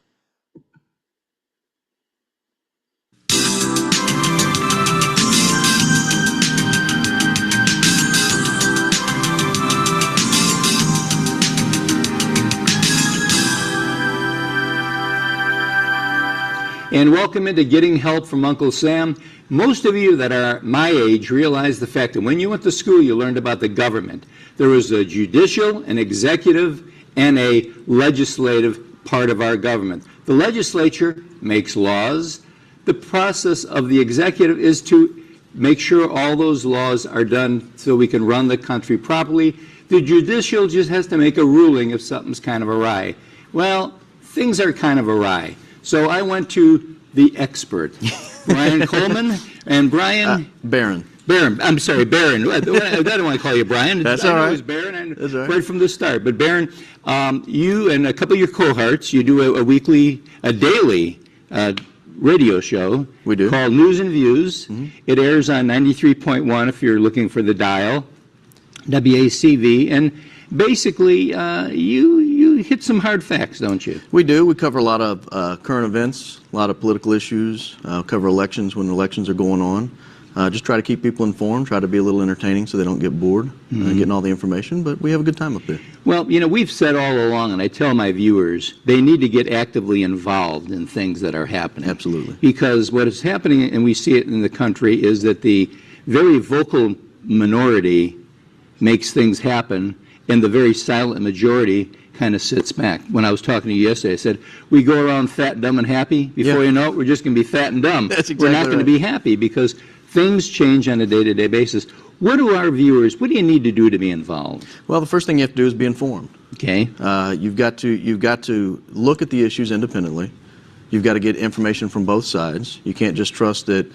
K: And welcome into Getting Help from Uncle Sam. Most of you that are my age realize the fact that when you went to school, you learned about the government. There was a judicial, an executive, and a legislative part of our government. The legislature makes laws. The process of the executive is to make sure all those laws are done so we can run the country properly. The judicial just has to make a ruling if something's kind of awry. Well, things are kind of awry. So I went to the expert, Brian Coleman, and Brian...
L: Baron.
K: I'm sorry, Baron. I don't want to call you Brian.
L: That's all right.
K: I know it was Baron right from the start. But Baron, you and a couple of your cohorts, you do a daily radio show.
L: We do.
K: Called News and Views. Mm-hmm. It airs on 93.1 if you're looking for the dial. WACV, and basically you hit some hard facts, don't you?
L: We do. We cover a lot of current events, a lot of political issues, cover elections when elections are going on. Just try to keep people informed, try to be a little entertaining so they don't get bored getting all the information, but we have a good time up there.
K: Well, we've said all along, and I tell my viewers, they need to get actively involved in things that are happening.
L: Absolutely.
K: Because what is happening, and we see it in the country, is that the very vocal minority makes things happen, and the very silent majority kind of sits back. When I was talking to you yesterday, I said, we go around fat, dumb, and happy. Before you know it, we're just going to be fat and dumb.
L: That's exactly
K: We're not going to be happy because things change on a day-to-day basis. What do you need to do to be involved?
L: Well, the first thing you have to do is be informed.
K: Okay.
L: You've got to look at the issues independently. You've got to get information from both sides. You can't just trust that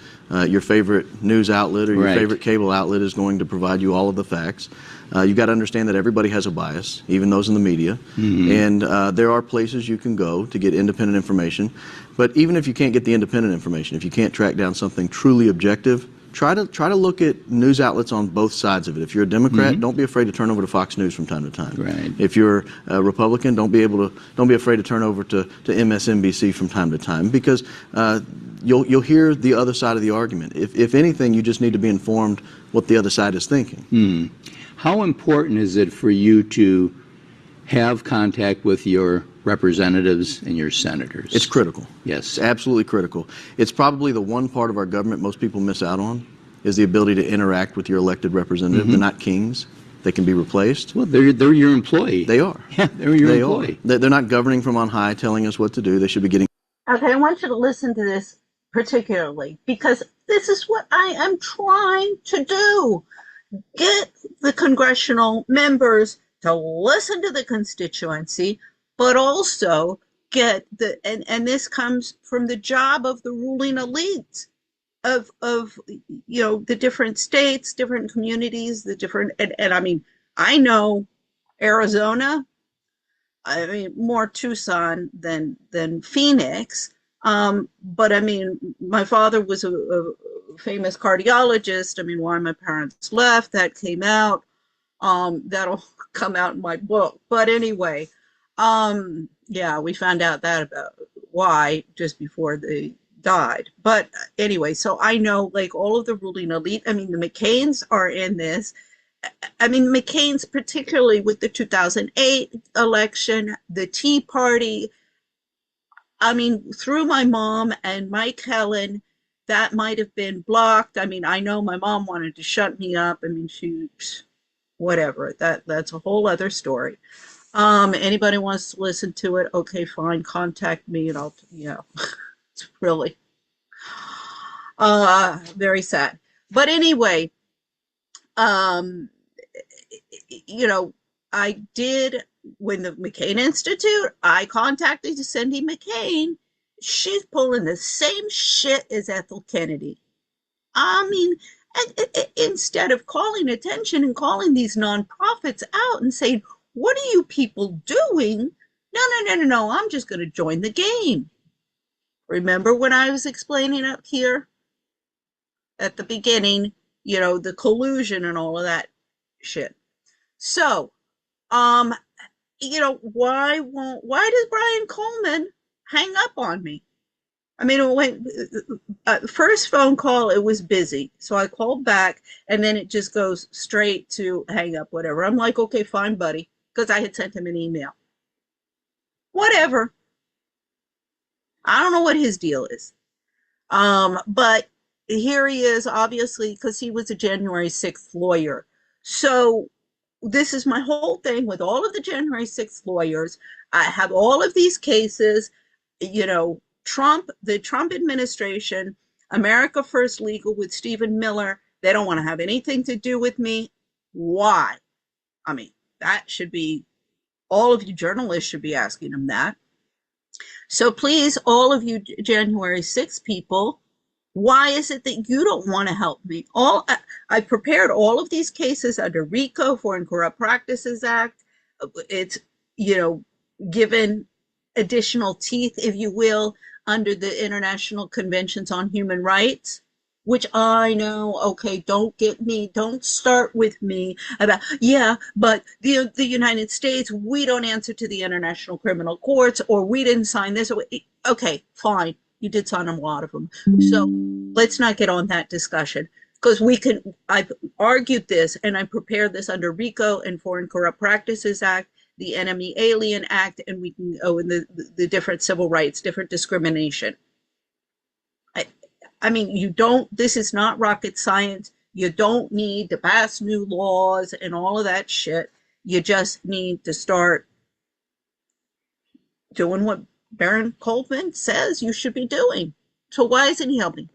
L: your favorite news outlet or your favorite cable outlet is going to provide you all of the facts. You've got to understand that everybody has a bias, even those in the media. And there are places you can go to get independent information. But even if you can't get the independent information, if you can't track down something truly objective, try to look at news outlets on both sides of it. If you're a Democrat, don't be afraid to turn over to Fox News from time to time.
K: Right.
L: If you're a Republican, don't be afraid to turn over to MSNBC from time to time, because you'll hear the other side of the argument. If anything, you just need to be informed what the other side is thinking.
K: How important is it for you to have contact with your representatives and your senators?
L: It's critical.
K: Yes.
L: It's absolutely critical. It's probably the one part of our government most people miss out on, is the ability to interact with your elected representative. They're not kings. They can be replaced.
K: Well, they're your employee.
L: They are.
K: Yeah, they're your employee.
L: They're not governing from on high, telling us what to do. They should be getting...
A: Okay, I want you to listen to this particularly, because this is what I am trying to do. Get the congressional members to listen to the constituency, but also get and this comes from the job of the ruling elite of the different states, different communities, the different, and I mean, I know Arizona, I mean, more Tucson than Phoenix, but I mean, my father was a famous cardiologist. I mean, why my parents left, that came out. That'll come out in my book. But anyway, yeah, we found out that about why just before they died. But anyway, so I know like all of the ruling elite. I mean, the McCains are in this. I mean, McCain's particularly with the 2008 election, the Tea Party. I mean, through my mom and Mike Helen, that might have been blocked. I mean, I know my mom wanted to shut me up. I mean, whatever. That's a whole other story. Anybody wants to listen to it? Okay, fine. Contact me, and I'll. It's really very sad. But anyway, I did, when the McCain Institute, I contacted Cindy McCain. She's pulling the same shit as Ethel Kennedy. I mean, instead of calling attention and calling these nonprofits out and saying, what are you people doing? No, I'm just going to join the game. Remember when I was explaining up here at the beginning, the collusion and all of that shit. So, why does Brian Coleman hang up on me? I mean, it went, first phone call, it was busy. So I called back, and then it just goes straight to hang up, whatever. I'm like, okay, fine, buddy, because I had sent him an email. Whatever. I don't know what his deal is. But here he is, obviously, because he was a January 6th lawyer. So this is my whole thing with all of the January 6th lawyers. I have all of these cases, Trump, the Trump administration, America First Legal with Stephen Miller, they don't want to have anything to do with me. Why? I mean, that should be, all of you journalists should be asking him that. So please, all of you January 6th people, why is it that you don't want to help me? I prepared all of these cases under RICO, Foreign Corrupt Practices Act. It's, given additional teeth, if you will, under the International Conventions on Human Rights. which I know, okay, don't start with me about, yeah, but the United States, we don't answer to the International Criminal Courts, or we didn't sign this. Okay, fine. You did sign a lot of them. So let's not get on that discussion, because I've argued this, and I prepared this under RICO and Foreign Corrupt Practices Act, the Enemy Alien Act, and we can go in the different civil rights, different discrimination. I mean, this is not rocket science. You don't need to pass new laws and all of that shit. You just need to start doing what Baron Coleman says you should be doing. So why isn't he helping?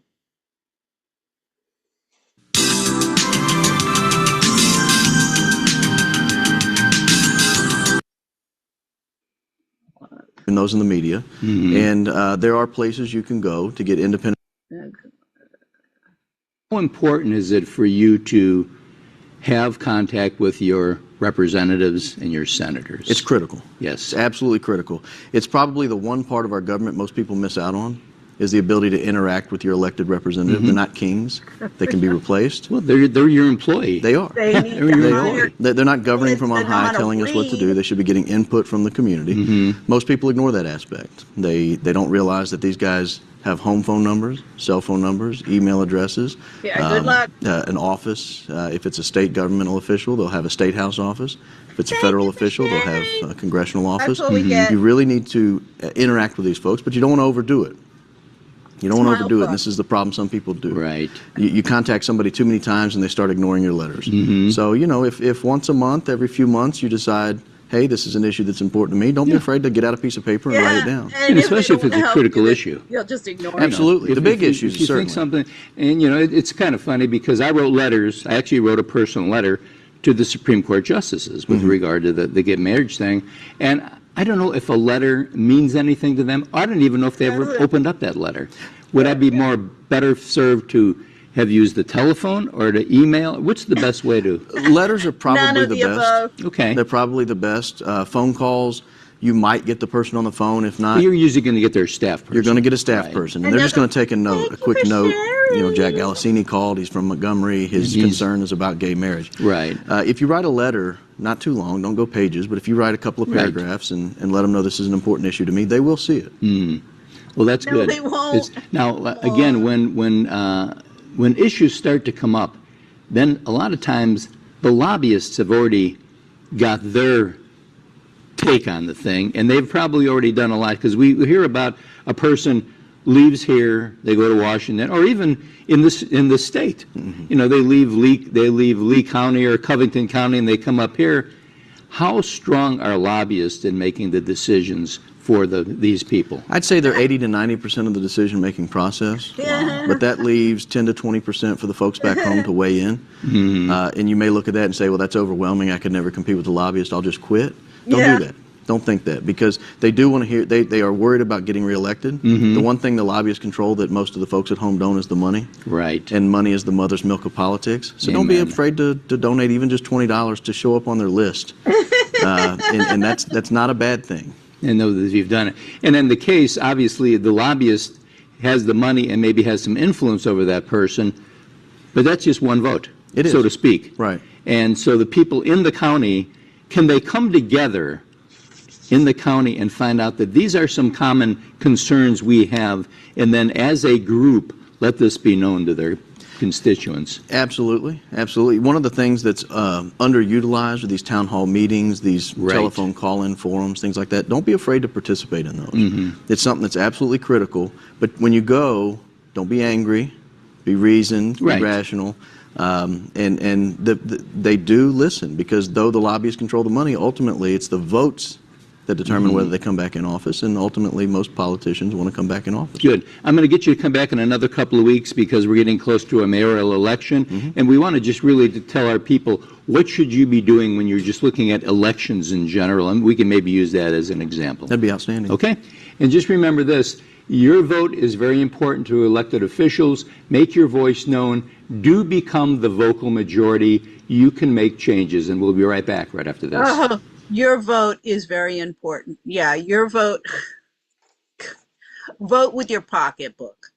L: And those in the media. And there are places you can go to get independent.
K: How important is it for you to have contact with your representatives and your senators?
L: It's critical.
K: Yes.
L: It's absolutely critical. It's probably the one part of our government most people miss out on, is the ability to interact with your elected representative. They're not kings. They can be replaced.
K: Well, they're your employee.
L: They are.
A: They need to hire.
L: They're not governing from on high, telling us what to do. They should be getting input from the community. Most people ignore that aspect. They don't realize that these guys have home phone numbers, cell phone numbers, email addresses.
A: Yeah, good luck.
L: An office. If it's a state governmental official, they'll have a state house office. If it's a federal official, they'll have a congressional office.
A: That's what we get.
L: You really need to interact with these folks, but you don't want to overdo it. You don't want to overdo it, and this is the problem some people do.
K: Right.
L: You contact somebody too many times, and they start ignoring your letters. So, if once a month, every few months, you decide, hey, this is an issue that's important to me, don't be afraid to get out a piece of paper and write it down.
K: And especially if it's a critical issue.
A: You'll just ignore it.
L: Absolutely. The big issues,
K: if you
L: certainly.
K: think something, and it's kind of funny because I wrote letters. I actually wrote a personal letter to the Supreme Court justices with regard to the gay marriage thing, and I don't know if a letter means anything to them. I don't even know if they ever opened up that letter. Would I be better served to have used the telephone or the email? What's the best way to?
L: Letters are probably the best.
A: Above.
K: Okay.
L: They're probably the best. Phone calls, you might get the person on the phone. If not,
K: But you're usually going to get their staff person.
L: you're going to get a staff person, and they're just going to take a note, a quick note. Jack Galassini called. He's from Montgomery. His concern is about gay marriage.
K: Right.
L: If you write a letter, not too long, don't go pages, but if you write a couple of paragraphs and let them know this is an important issue to me, they will see it.
K: Well, that's good.
A: They won't.
K: Now, again, when issues start to come up, then a lot of times the lobbyists have already got their take on the thing, and they've probably already done a lot, because we hear about a person leaves here, they go to Washington, or even in the state. They leave Lee County or Covington County, and they come up here. How strong are lobbyists in making the decisions for these people?
L: I'd say they're 80 to 90% of the decision-making process, but that leaves 10 to 20% for the folks back home to weigh in. And you may look at that and say, well, that's overwhelming. I could never compete with the lobbyist. I'll just quit. Don't do that. Don't think that, because they do want to hear, they are worried about getting reelected. The one thing the lobbyists control that most of the folks at home don't is the money.
K: Right.
L: And money is the mother's milk of politics. So don't be afraid to donate even just $20 to show up on their list. And that's not a bad thing.
K: And know that you've done it. And in the case, obviously, the lobbyist has the money and maybe has some influence over that person, but that's just one vote, so to speak.
L: Right.
K: And so the people in the county, can they come together in the county and find out that these are some common concerns we have, and then as a group, let this be known to their constituents?
L: Absolutely, absolutely. One of the things that's underutilized are these town hall meetings, these telephone call-in forums, things like that. Don't be afraid to participate in those. It's something that's absolutely critical. But when you go, don't be angry, be reasoned, be rational. They do listen, because though the lobbyists control the money, ultimately it's the votes that determine whether they come back in office, and ultimately most politicians want to come back in office.
K: Good. I'm going to get you to come back in another couple of weeks, because we're getting close to a mayoral election, and we want to just really tell our people, what should you be doing when you're just looking at elections in general, and we can maybe use that as an example.
L: That'd be outstanding.
K: Okay? And just remember this, your vote is very important to elected officials. Make your voice known. Do become the vocal majority. You can make changes, and we'll be right back right after this.
A: Your vote is very important. Yeah, your vote. Vote with your pocketbook.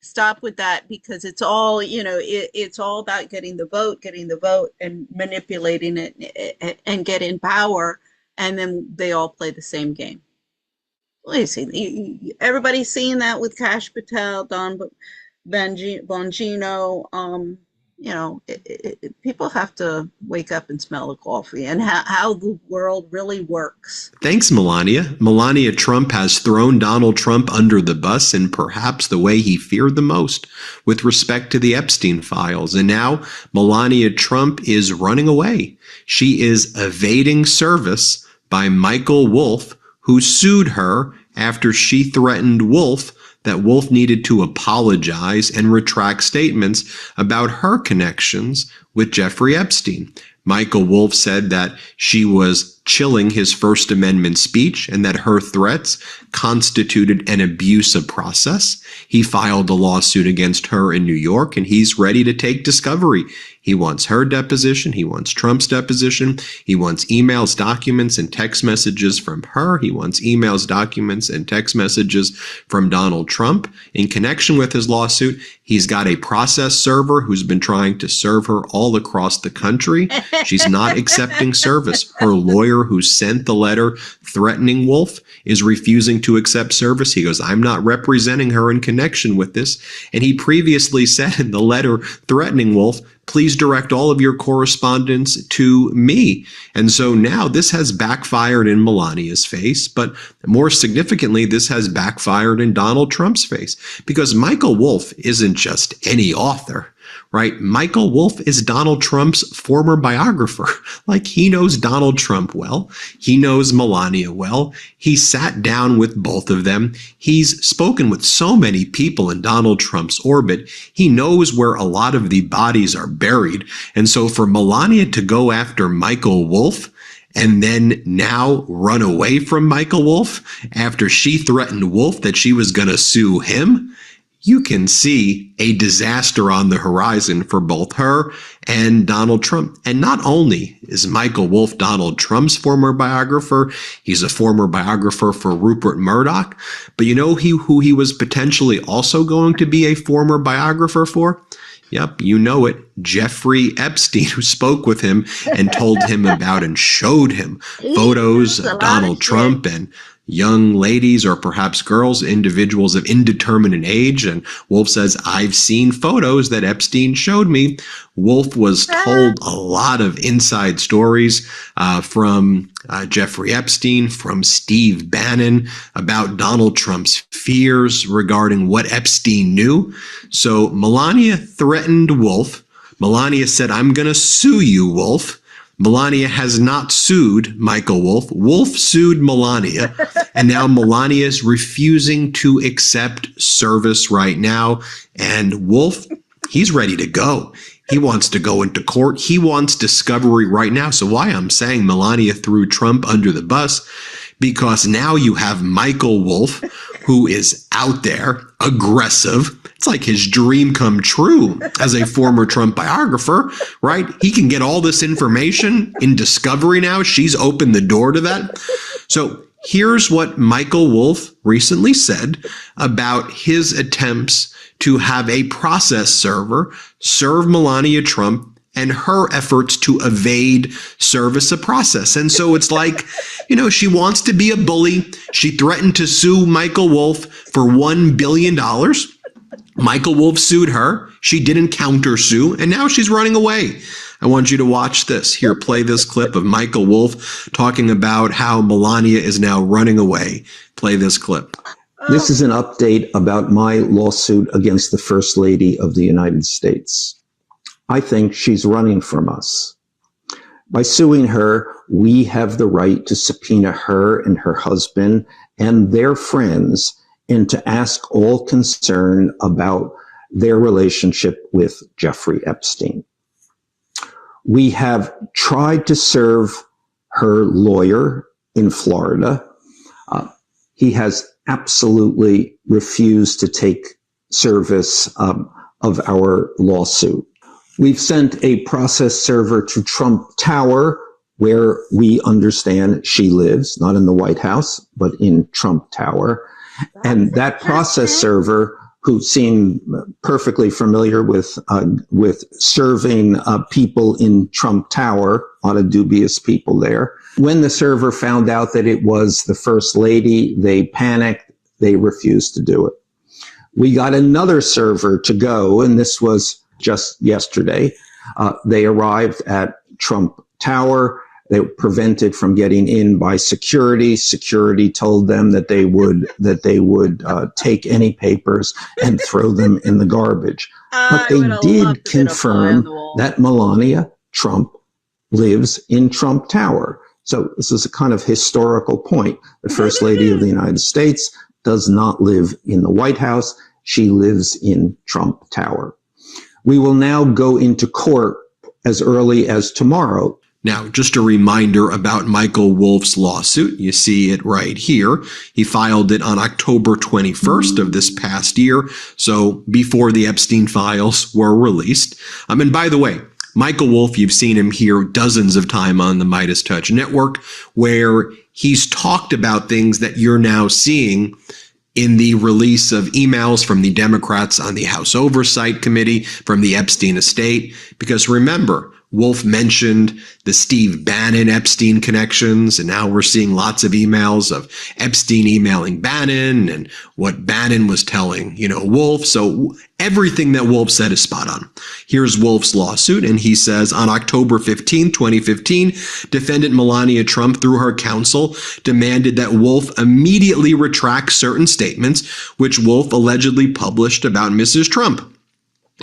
A: Stop with that, because it's all, it's all about getting the vote and manipulating it and get in power. And then they all play the same game. Everybody's seeing that with Kash Patel, Don Bongino. People have to wake up and smell the coffee and how the world really works.
M: Thanks, Melania. Melania Trump has thrown Donald Trump under the bus in perhaps the way he feared the most with respect to the Epstein files. And now Melania Trump is running away. She is evading service by Michael Wolff, who sued her after she threatened Wolff that Wolff needed to apologize and retract statements about her connections with Jeffrey Epstein. Michael Wolff said that she was chilling his First Amendment speech and that her threats constituted an abuse of process. He filed a lawsuit against her in New York, and he's ready to take discovery. He wants her deposition. He wants Trump's deposition. He wants emails, documents, and text messages from her. He wants emails, documents, and text messages from Donald Trump. In connection with his lawsuit, he's got a process server who's been trying to serve her all across the country. She's not accepting service. Her lawyer who sent the letter threatening Wolff is refusing to accept service. He goes, I'm not representing her in connection with this. And he previously said in the letter threatening Wolff, please direct all of your correspondence to me. And so now this has backfired in Melania's face, but more significantly, this has backfired in Donald Trump's face, because Michael Wolff isn't just any author, right? Michael Wolff is Donald Trump's former biographer. Like, he knows Donald Trump well. He knows Melania well. He sat down with both of them. He's spoken with so many people in Donald Trump's orbit. He knows where a lot of the bodies are buried. And so for Melania to go after Michael Wolff and then now run away from Michael Wolff after she threatened Wolff that she was going to sue him, you can see a disaster on the horizon for both her and Donald Trump. And not only is Michael Wolff Donald Trump's former biographer, he's a former biographer for Rupert Murdoch, but you know who he was potentially also going to be a former biographer for? Yep, you know it. Jeffrey Epstein, who spoke with him and told him about and showed him photos of Donald Trump and young ladies, or perhaps girls, individuals of indeterminate age. And Wolff says, I've seen photos that Epstein showed me. Wolff was told a lot of inside stories from Jeffrey Epstein, from Steve Bannon, about Donald Trump's fears regarding what Epstein knew. So Melania threatened Wolff. Melania said, I'm going to sue you, Wolff. Melania has not sued Michael Wolff. Wolff sued Melania, and now Melania is refusing to accept service right now. And Wolff, he's ready to go. He wants to go into court. He wants discovery right now. So why I'm saying Melania threw Trump under the bus, because now you have Michael Wolff, who is out there, aggressive. It's like his dream come true as a former Trump biographer, right? He can get all this information in discovery now. She's opened the door to that. So here's what Michael Wolff recently said about his attempts to have a process server serve Melania Trump and her efforts to evade service of process. And so it's like, she wants to be a bully. She threatened to sue Michael Wolff for $1 billion. Michael Wolff sued her. She didn't countersue, and now she's running away. I want you to watch this. Here, play this clip of Michael Wolff talking about how Melania is now running away. Play this clip.
N: This is an update about my lawsuit against the First Lady of the United States. I think she's running from us. By suing her, we have the right to subpoena her and her husband and their friends, and to ask all concerned about their relationship with Jeffrey Epstein. We have tried to serve her lawyer in Florida. He has absolutely refused to take service of our lawsuit. We've sent a process server to Trump Tower, where we understand she lives, not in the White House, but in Trump Tower. And that process server, who seem perfectly familiar with serving people in Trump Tower, a lot of dubious people there. When the server found out that it was the First Lady, they panicked. They refused to do it. We got another server to go, and this was just yesterday. They arrived at Trump Tower. They were prevented from getting in by security. Security told them that they would take any papers and throw them in the garbage. But they did confirm that Melania Trump lives in Trump Tower. So this is a kind of historical point. The First Lady of the United States does not live in the White House. She lives in Trump Tower. We will now go into court as early as tomorrow.
M: Now, just a reminder about Michael Wolff's lawsuit. You see it right here. He filed it on October 21st of this past year, so before the Epstein files were released. And by the way, Michael Wolff, you've seen him here dozens of times on the Midas Touch Network, where he's talked about things that you're now seeing in the release of emails from the Democrats on the House Oversight Committee from the Epstein estate. Because remember, Wolff mentioned the Steve Bannon Epstein connections, and now we're seeing lots of emails of Epstein emailing Bannon and what Bannon was telling, Wolff. So everything that Wolff said is spot on. Here's Wolff's lawsuit, and he says on October 15, 2015, defendant Melania Trump, through her counsel, demanded that Wolff immediately retract certain statements which Wolff allegedly published about Mrs. Trump.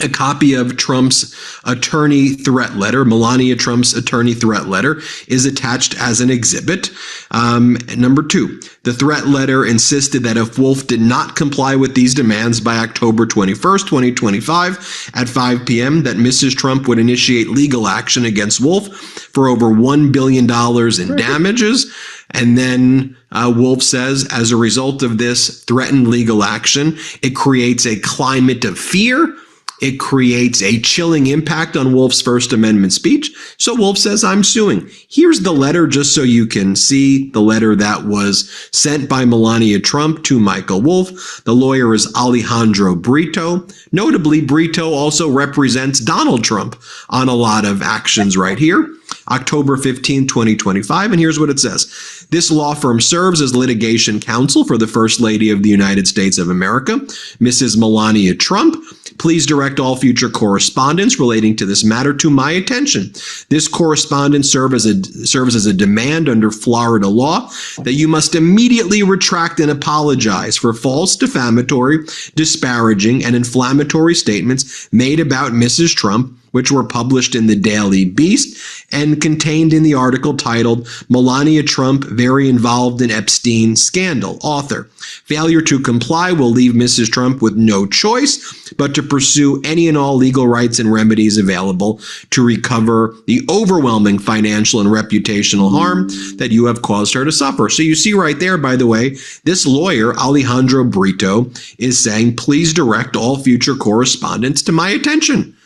M: A copy of Trump's attorney threat letter, Melania Trump's attorney threat letter, is attached as an exhibit. Number 2, the threat letter insisted that if Wolff did not comply with these demands by October 21st, 2025 at 5 p.m., that Mrs. Trump would initiate legal action against Wolff for over $1 billion in damages. And then Wolff says, as a result of this threatened legal action, it creates a climate of fear. It creates a chilling impact on Wolff's First Amendment speech. So Wolff says, I'm suing. Here's the letter just so you can see the letter that was sent by Melania Trump to Michael Wolff. The lawyer is Alejandro Brito. Notably, Brito also represents Donald Trump on a lot of actions right here. October 15, 2025, and here's what it says. This law firm serves as litigation counsel for the First Lady of the United States of America, Mrs. Melania Trump. Please direct all future correspondence relating to this matter to my attention. This correspondence serves as a demand under Florida law that you must immediately retract and apologize for false, defamatory, disparaging, and inflammatory statements made about Mrs. Trump, which were published in the Daily Beast and contained in the article titled Melania Trump Very Involved in Epstein Scandal. Author: failure to comply will leave Mrs. Trump with no choice but to pursue any and all legal rights and remedies available to recover the overwhelming financial and reputational harm that you have caused her to suffer. So you see right there, by the way, this lawyer, Alejandro Brito, is saying, please direct all future correspondence to my attention.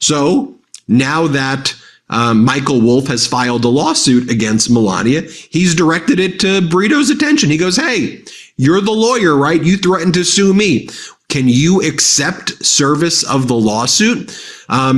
M: So now that Michael Wolff has filed a lawsuit against Melania, he's directed it to Brito's attention. He goes, hey, you're the lawyer, right? You threatened to sue me. Can you accept service of the lawsuit?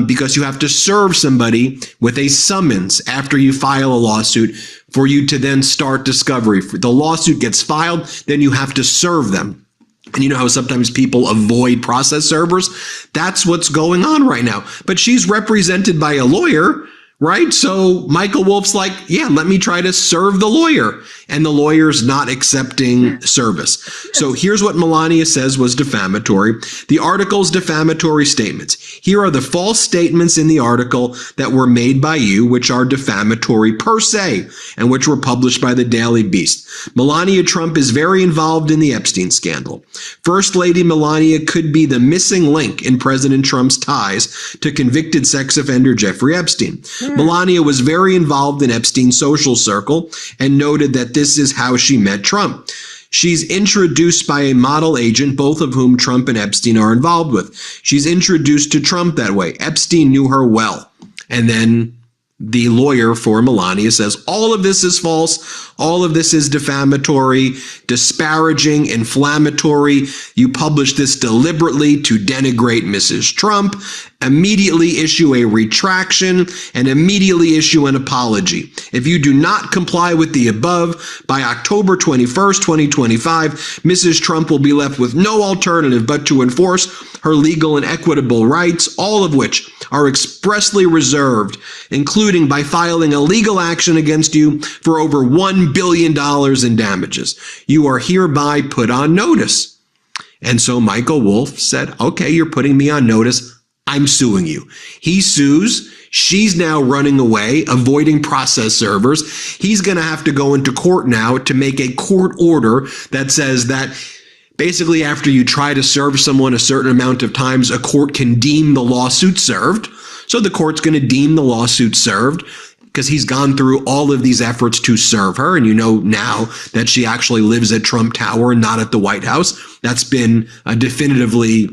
M: Because you have to serve somebody with a summons after you file a lawsuit for you to then start discovery. If the lawsuit gets filed, then you have to serve them. And you know how sometimes people avoid process servers? That's what's going on right now. But she's represented by a lawyer, right? So Michael Wolff's like, yeah, let me try to serve the lawyer. And the lawyer's not accepting service. So here's what Melania says was defamatory. The article's defamatory statements. Here are the false statements in the article that were made by you, which are defamatory per se, and which were published by the Daily Beast. Melania Trump is very involved in the Epstein scandal. First Lady Melania could be the missing link in President Trump's ties to convicted sex offender Jeffrey Epstein. Melania was very involved in Epstein's social circle and noted that this is how she met Trump. She's introduced by a model agent, both of whom Trump and Epstein are involved with. She's introduced to Trump that way. Epstein knew her well. And then the lawyer for Melania, says all of this is false. All of this is defamatory, disparaging, inflammatory. You published this deliberately to denigrate Mrs. Trump. Immediately issue a retraction and immediately issue an apology. If you do not comply with the above by October 21st, 2025, Mrs. Trump will be left with no alternative but to enforce her legal and equitable rights, all of which are expressly reserved, including by filing a legal action against you for over $1 billion in damages. You are hereby put on notice. And so Michael Wolff said, okay, you're putting me on notice. I'm suing you. He sues. She's now running away, avoiding process servers. He's going to have to go into court now to make a court order that says that basically after you try to serve someone a certain amount of times, a court can deem the lawsuit served. So the court's going to deem the lawsuit served because he's gone through all of these efforts to serve her. And you know now that she actually lives at Trump Tower and not at the White House. That's been definitively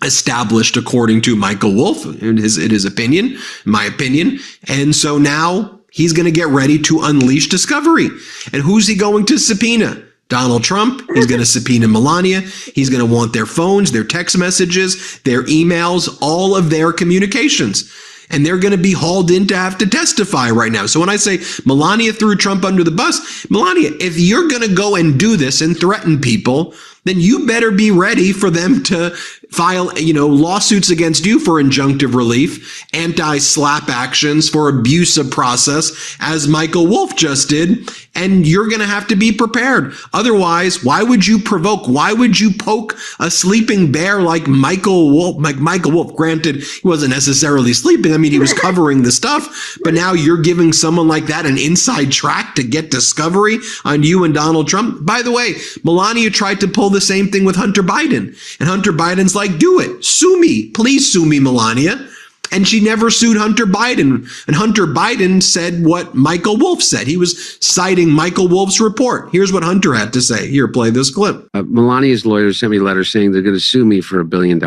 M: established according to Michael Wolff in his opinion, my opinion. And so now he's going to get ready to unleash discovery. And who's he going to subpoena? Donald Trump. He's going to subpoena Melania. He's going to want their phones, their text messages, their emails, all of their communications. And they're going to be hauled in to have to testify right now. So when I say Melania threw Trump under the bus, Melania, if you're going to go and do this and threaten people, then you better be ready for them to file, lawsuits against you for injunctive relief, anti-SLAPP actions for abuse of process, as Michael Wolff just did. And you're going to have to be prepared. Otherwise, why would you provoke? Why would you poke a sleeping bear like Michael Wolff? Michael Wolff, granted, he wasn't necessarily sleeping. I mean, he was covering the stuff. But now you're giving someone like that an inside track to get discovery on you and Donald Trump. By the way, Melania tried to pull the same thing with Hunter Biden. And Hunter Biden's like, do it. Sue me. Please sue me, Melania. And she never sued Hunter Biden. And Hunter Biden said what Michael Wolff said. He was citing Michael Wolff's report. Here's what Hunter had to say. Here, play this clip.
O: Melania's lawyers sent me a letter saying they're going to sue me for $1 billion.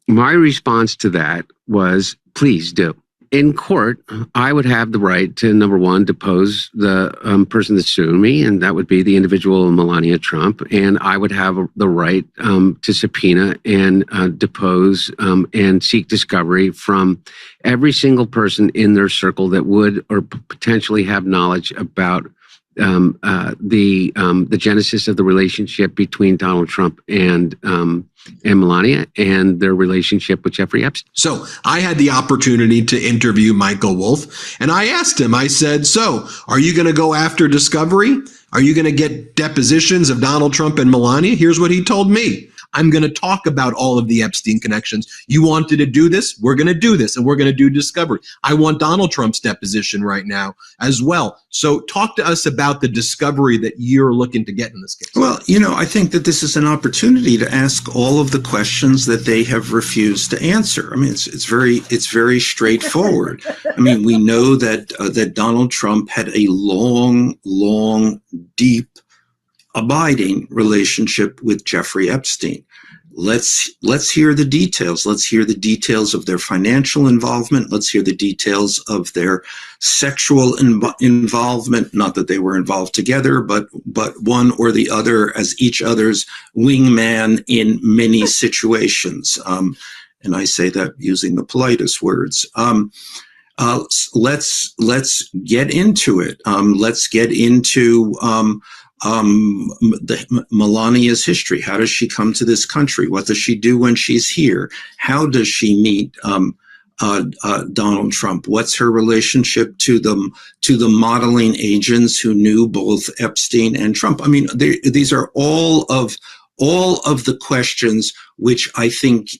O: My response to that was, please do. In court, I would have the right to, number one, depose the person that's suing me, and that would be the individual Melania Trump. And I would have the right to subpoena and depose and seek discovery from every single person in their circle that would or potentially have knowledge about the genesis of the relationship between Donald Trump and Melania and their relationship with Jeffrey Epstein.
M: So I had the opportunity to interview Michael Wolff, and I asked him, I said, so are you going to go after discovery? Are you going to get depositions of Donald Trump and Melania? Here's what he told me. I'm going to talk about all of the Epstein connections. You wanted to do this? We're going to do this, and we're going to do discovery. I want Donald Trump's deposition right now as well. So talk to us about the discovery that you're looking to get in this case.
N: Well, I think that this is an opportunity to ask all of the questions that they have refused to answer. I mean, it's very straightforward. I mean, we know that Donald Trump had a long, deep, abiding relationship with Jeffrey Epstein. Let's hear the details. Let's hear the details of their financial involvement. Let's hear the details of their sexual involvement. Not that they were involved together, but one or the other as each other's wingman in many situations. And I say that using the politest words. Let's get into it. Let's get into Melania's history. How does she come to this country? What does she do when she's here? How does she meet Donald Trump? What's her relationship to the modeling agents who knew both Epstein and Trump? I mean, these are all of the questions which I think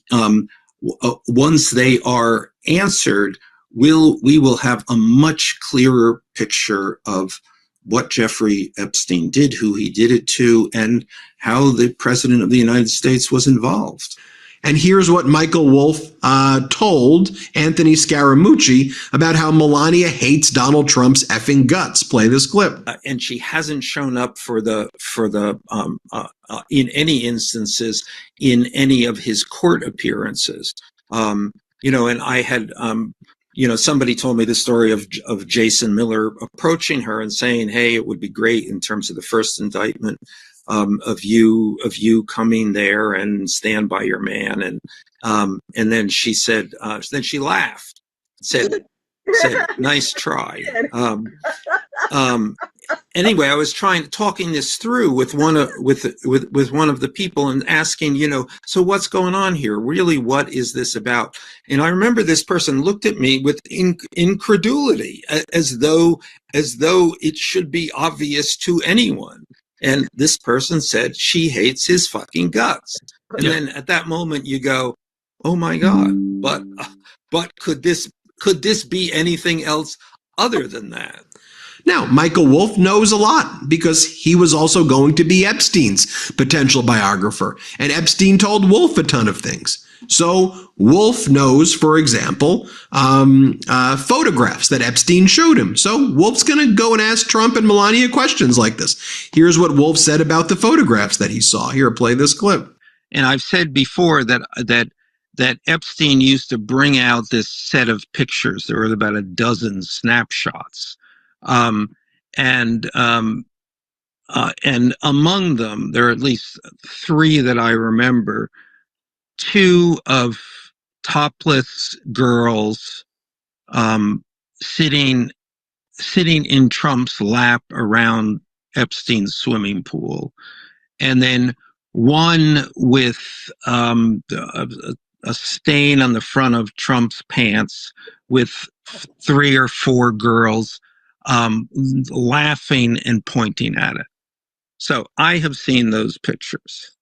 N: once they are answered, we will have a much clearer picture of what Jeffrey Epstein did, who he did it to, and how the president of the United States was involved.
M: And here's what Michael Wolff told Anthony Scaramucci about how Melania hates Donald Trump's effing guts. Play this clip.
N: And she hasn't shown up for the in any instances in any of his court appearances. And I had
P: somebody told me the story of Jason Miller approaching her and saying, "Hey, it would be great in terms of the first indictment of you coming there and stand by your man." And then she said, then she laughed, said, "Nice try." Anyway, I was talking this through with one of the people and asking, so what's going on here? Really, what is this about? And I remember this person looked at me with incredulity, as though it should be obvious to anyone. And this person said she hates his fucking guts. And then at that moment you go, oh my God, but could this be anything else other than that?
M: Now, Michael Wolff knows a lot because he was also going to be Epstein's potential biographer. And Epstein told Wolff a ton of things. So Wolff knows, for example, photographs that Epstein showed him. So Wolff's going to go and ask Trump and Melania questions like this. Here's what Wolff said about the photographs that he saw. Here, play this clip.
P: And I've said before that Epstein used to bring out this set of pictures. There were about a dozen snapshots. And among them, there are at least three that I remember, two of topless girls, sitting in Trump's lap around Epstein's swimming pool. And then one with, a stain on the front of Trump's pants with 3 or 4 girls laughing and pointing at it. So I have seen those pictures.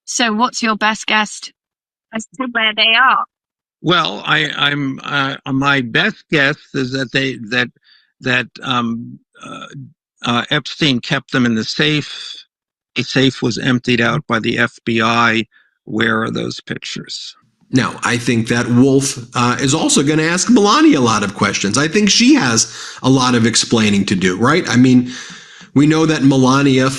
Q: So what's your best guess as to where they are?
P: Well, I'm my best guess is that Epstein kept them in the safe. The safe was emptied out by the FBI. Where are those pictures?
M: Now, I think that Wolff is also going to ask Melania a lot of questions. I think she has a lot of explaining to do, right? I mean, we know that Melania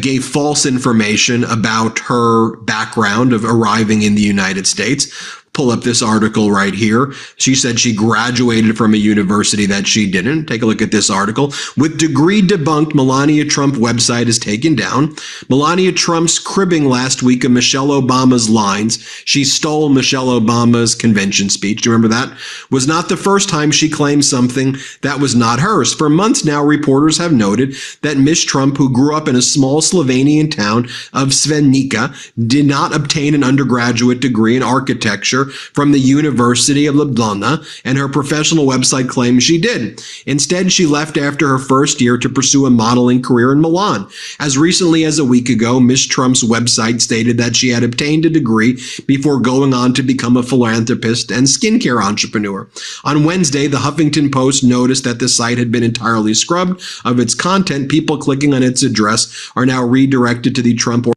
M: gave false information about her background of arriving in the United States. Pull up this article right here. She said she graduated from a university that she didn't. Take a look at this article. With degree debunked, Melania Trump website is taken down. Melania Trump's cribbing last week of Michelle Obama's lines. She stole Michelle Obama's convention speech. Do you remember that? Was not the first time she claimed something that was not hers. For months now, reporters have noted that Miss Trump, who grew up in a small Slovenian town of Svenica, did not obtain an undergraduate degree in architecture from the University of Ljubljana, and her professional website claims she did. Instead, she left after her first year to pursue a modeling career in Milan. As recently as a week ago, Ms. Trump's website stated that she had obtained a degree before going on to become a philanthropist and skincare entrepreneur. On Wednesday, the Huffington Post noticed that the site had been entirely scrubbed of its content. People clicking on its address are now redirected to the Trump.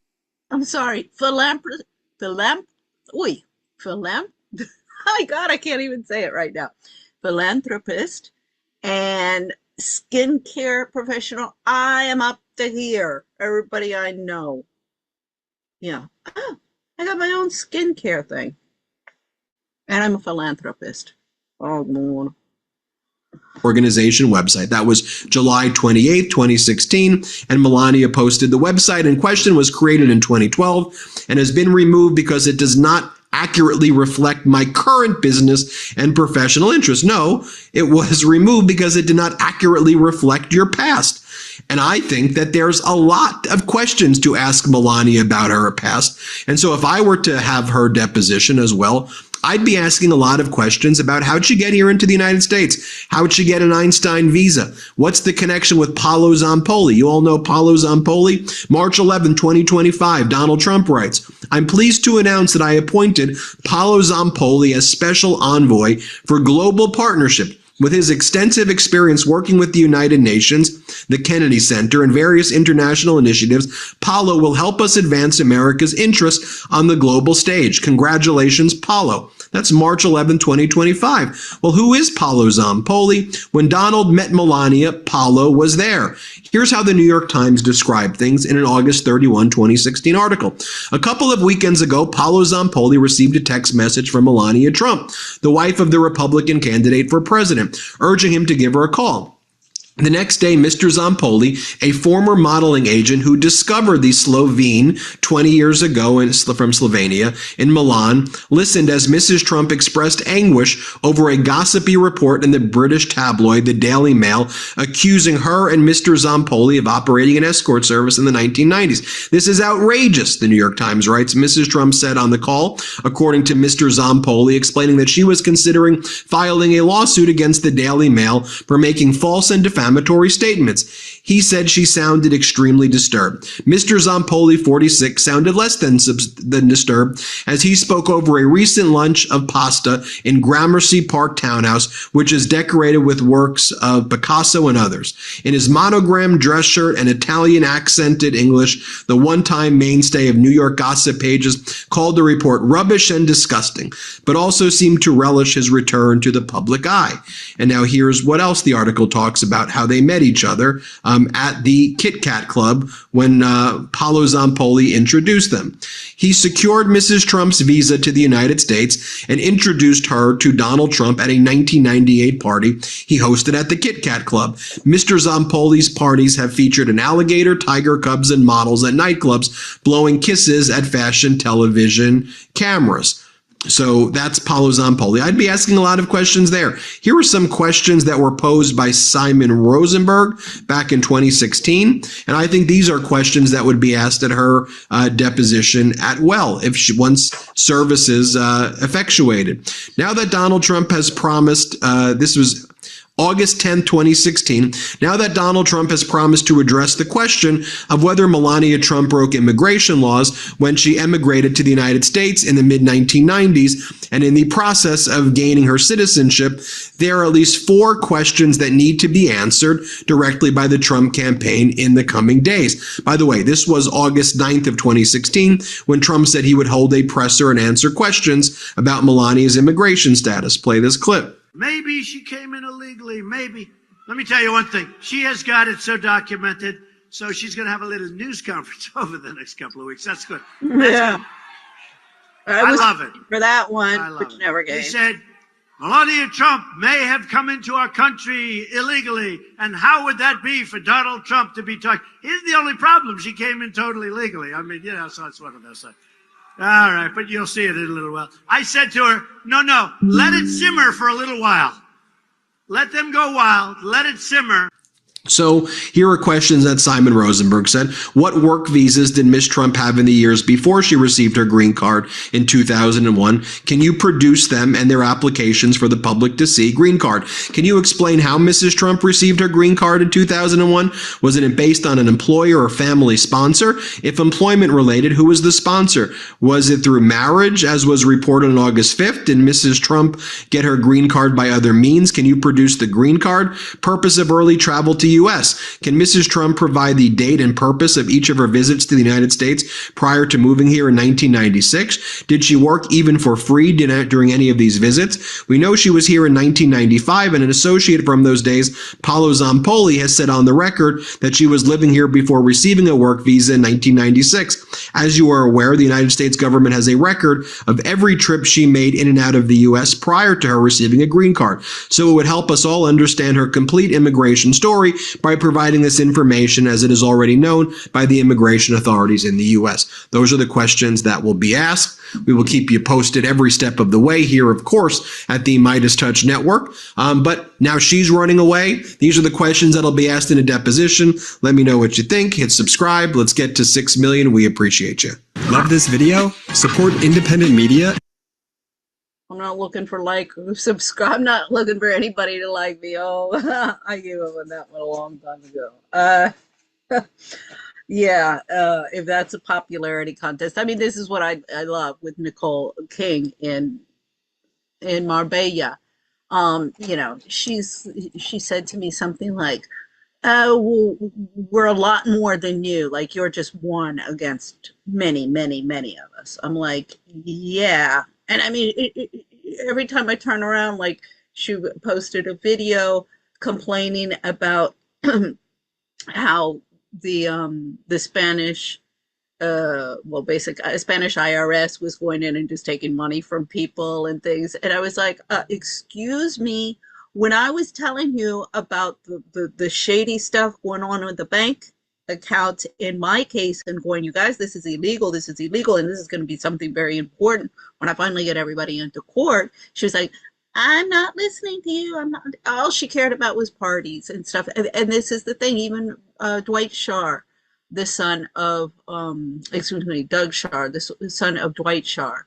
A: I'm sorry, my God, I can't even say it right now. Philanthropist and skincare professional. I am up to here. Everybody I know. Yeah. Oh, I got my own skincare thing. And I'm a philanthropist. Oh, Lord.
M: Organization website. That was July 28, 2016, and Melania posted the website in question was created in 2012 and has been removed because it does not accurately reflect my current business and professional interests. No, it was removed because it did not accurately reflect your past. And I think that there's a lot of questions to ask Melania about her past. And so if I were to have her deposition as well, I'd be asking a lot of questions about how'd she get here into the United States? How'd she get an Einstein visa? What's the connection with Paolo Zampoli? You all know Paolo Zampoli? March 11, 2025, Donald Trump writes, I'm pleased to announce that I appointed Paolo Zampoli as special envoy for global partnership. With his extensive experience working with the United Nations, the Kennedy Center, and various international initiatives, Paolo will help us advance America's interests on the global stage. Congratulations, Paolo. That's March 11, 2025. Well, who is Paolo Zampoli? When Donald met Melania, Paolo was there. Here's how the New York Times described things in an August 31, 2016 article. A couple of weekends ago, Paolo Zampoli received a text message from Melania Trump, the wife of the Republican candidate for president, urging him to give her a call. The next day, Mr. Zampoli, a former modeling agent who discovered the Slovene 20 years ago from Slovenia in Milan, listened as Mrs. Trump expressed anguish over a gossipy report in the British tabloid, the Daily Mail, accusing her and Mr. Zampoli of operating an escort service in the 1990s. This is outrageous, the New York Times writes. Mrs. Trump said on the call, according to Mr. Zampoli, explaining that she was considering filing a lawsuit against the Daily Mail for making false and defamatory statements. He said she sounded extremely disturbed. Mr. Zampoli, 46, sounded less than disturbed as he spoke over a recent lunch of pasta in Gramercy Park Townhouse, which is decorated with works of Picasso and others. In his monogrammed dress shirt and Italian accented English, the one-time mainstay of New York gossip pages called the report rubbish and disgusting, but also seemed to relish his return to the public eye. And now here's what else the article talks about, how they met each other at the Kit Kat Club when Paolo Zampoli introduced them. He secured Mrs. Trump's visa to the United States and introduced her to Donald Trump at a 1998 party he hosted at the Kit Kat Club. Mr. Zampoli's parties have featured an alligator, tiger cubs, and models at nightclubs blowing kisses at fashion television cameras. So that's Paolo Zampoli. I'd be asking a lot of questions there. Here are some questions that were posed by Simon Rosenberg back in 2016. And I think these are questions that would be asked at her deposition at well, if she once services effectuated. Now that Donald Trump has promised, this was August 10, 2016, now that Donald Trump has promised to address the question of whether Melania Trump broke immigration laws when she emigrated to the United States in the mid-1990s, and in the process of gaining her citizenship, there are at least 4 questions that need to be answered directly by the Trump campaign in the coming days. By the way, this was August 9th of 2016 when Trump said he would hold a presser and answer questions about Melania's immigration status. Play this clip.
R: Maybe she came in illegally, maybe. Let me tell you one thing. She has got it so documented, so she's going to have a little news conference over the next couple of weeks. That's good. That's good. I love it.
A: For that one, which never came.
R: He said, Melania Trump may have come into our country illegally, and how would that be for Donald Trump to be talking? Here's the only problem. She came in totally legally. I mean, you know, so it's one of those things. All right, but you'll see it in a little while. I said to her, no, let it simmer for a little while. Let them go wild. Let it simmer.
M: So here are questions that Simon Rosenberg said. What work visas did Ms. Trump have in the years before she received her green card in 2001? Can you produce them and their applications for the public to see? Green card. Can you explain how Mrs. Trump received her green card in 2001? Was it based on an employer or family sponsor? If employment related, who was the sponsor? Was it through marriage, as was reported on August 5th? Did Mrs. Trump get her green card by other means? Can you produce the green card? Purpose of early travel to U.S. Can Mrs. Trump provide the date and purpose of each of her visits to the United States prior to moving here in 1996? Did she work even for free during any of these visits? We know she was here in 1995, and an associate from those days, Paolo Zampoli, has said on the record that she was living here before receiving a work visa in 1996. As you are aware, the United States government has a record of every trip she made in and out of the U.S. prior to her receiving a green card. So it would help us all understand her complete immigration story by providing this information as it is already known by the immigration authorities in the U.S. Those are the questions that will be asked. We will keep you posted every step of the way here, of course, at the Midas Touch Network. But now she's running away. These are the questions that'll be asked in a deposition. Let me know what you think. Hit subscribe. Let's get to 6 million. We appreciate you.
C: Love this video? Support independent media.
A: I'm not looking for subscribe. I'm not looking for anybody to like me. Oh, I gave up on that one a long time ago. Yeah, if that's a popularity contest. I mean, this is what I love with Nicole King in Marbella. You know, she said to me something like, "Oh, well, we're a lot more than you. Like you're just one against many, many, many of us." I'm like, yeah. And I mean, every time I turn around, like she posted a video complaining about how the Spanish Spanish IRS was going in and just taking money from people and things. And I was like, excuse me, when I was telling you about the shady stuff going on with the bank accounts in my case and going, you guys, this is illegal, and this is going to be something very important when I finally get everybody into court. She was like, I'm not listening to you. I'm not. All she cared about was parties and stuff. And this is the thing. Even Dwight Scharf, the son of, Doug Scharf, the son of Dwight Scharf,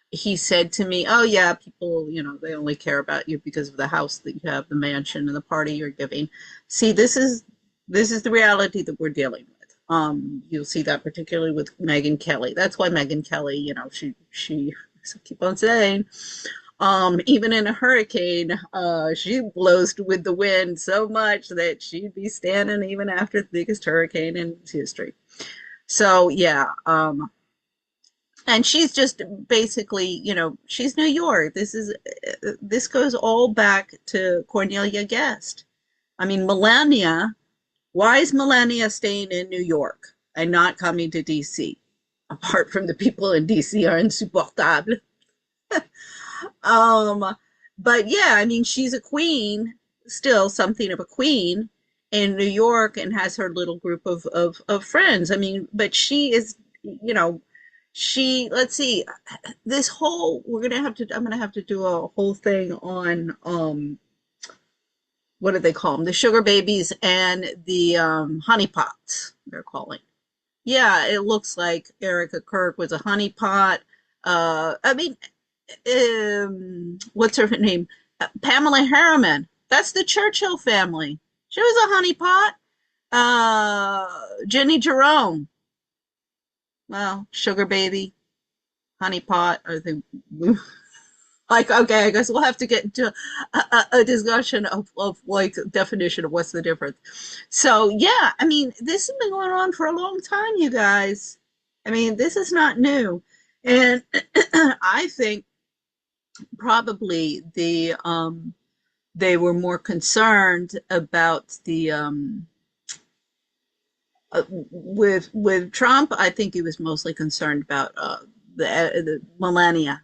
A: he said to me, "Oh yeah, people, they only care about you because of the house that you have, the mansion, and the party you're giving." See, this is the reality that we're dealing with. You'll see that particularly with Megyn Kelly. That's why Megyn Kelly, she I keep on saying, even in a hurricane, she blows with the wind so much that she'd be standing even after the biggest hurricane in history. So yeah, and she's just basically, she's New York. This goes all back to Cornelia Guest. I mean, Melania. Why is Melania staying in New York and not coming to DC? Apart from the people in DC are insupportable. But yeah, I mean, she's a queen, still something of a queen in New York, and has her little group of friends. I mean, but she is, let's see, I'm gonna have to do a whole thing on, what do they call them? The sugar babies and the honeypots, they're calling. Yeah, it looks like Erica Kirk was a honeypot. I mean, what's her name? Pamela Harriman. That's the Churchill family. She was a honeypot. Jenny Jerome. Well, sugar baby, honeypot. I think. Like, okay, I guess we'll have to get into a discussion of like definition of what's the difference. So yeah, I mean, this has been going on for a long time, you guys. I mean, this is not new. And I think probably they were more concerned about the with Trump. I think he was mostly concerned about the Melania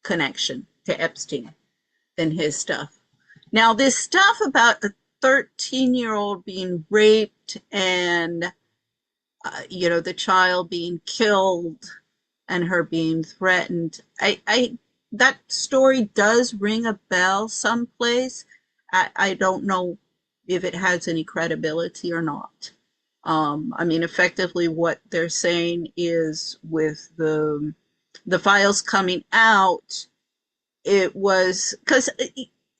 A: connection to Epstein than his stuff. Now, this stuff about a 13-year-old being raped and the child being killed and her being threatened, I that story does ring a bell someplace. I don't know if it has any credibility or not. I mean, effectively what they're saying is, with the files coming out, it was because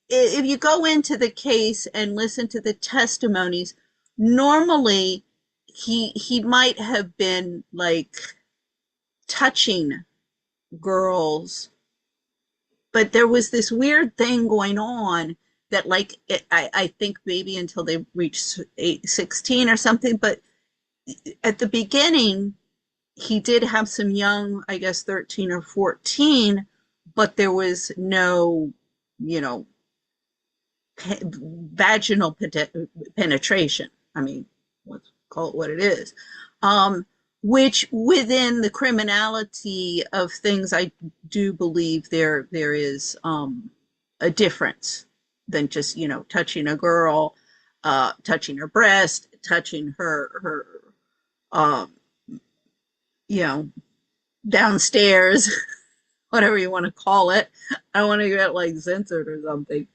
A: if you go into the case and listen to the testimonies, normally he might have been like touching girls, but there was this weird thing going on that, like, I think maybe until they reached 16 or something, but at the beginning he did have some young, I guess 13 or 14, but there was no, vaginal penetration. I mean, let's call it what it is. Which within the criminality of things, I do believe there is a difference than just, touching a girl, touching her breast, touching her downstairs, whatever you want to call it. I don't want to get like censored or something.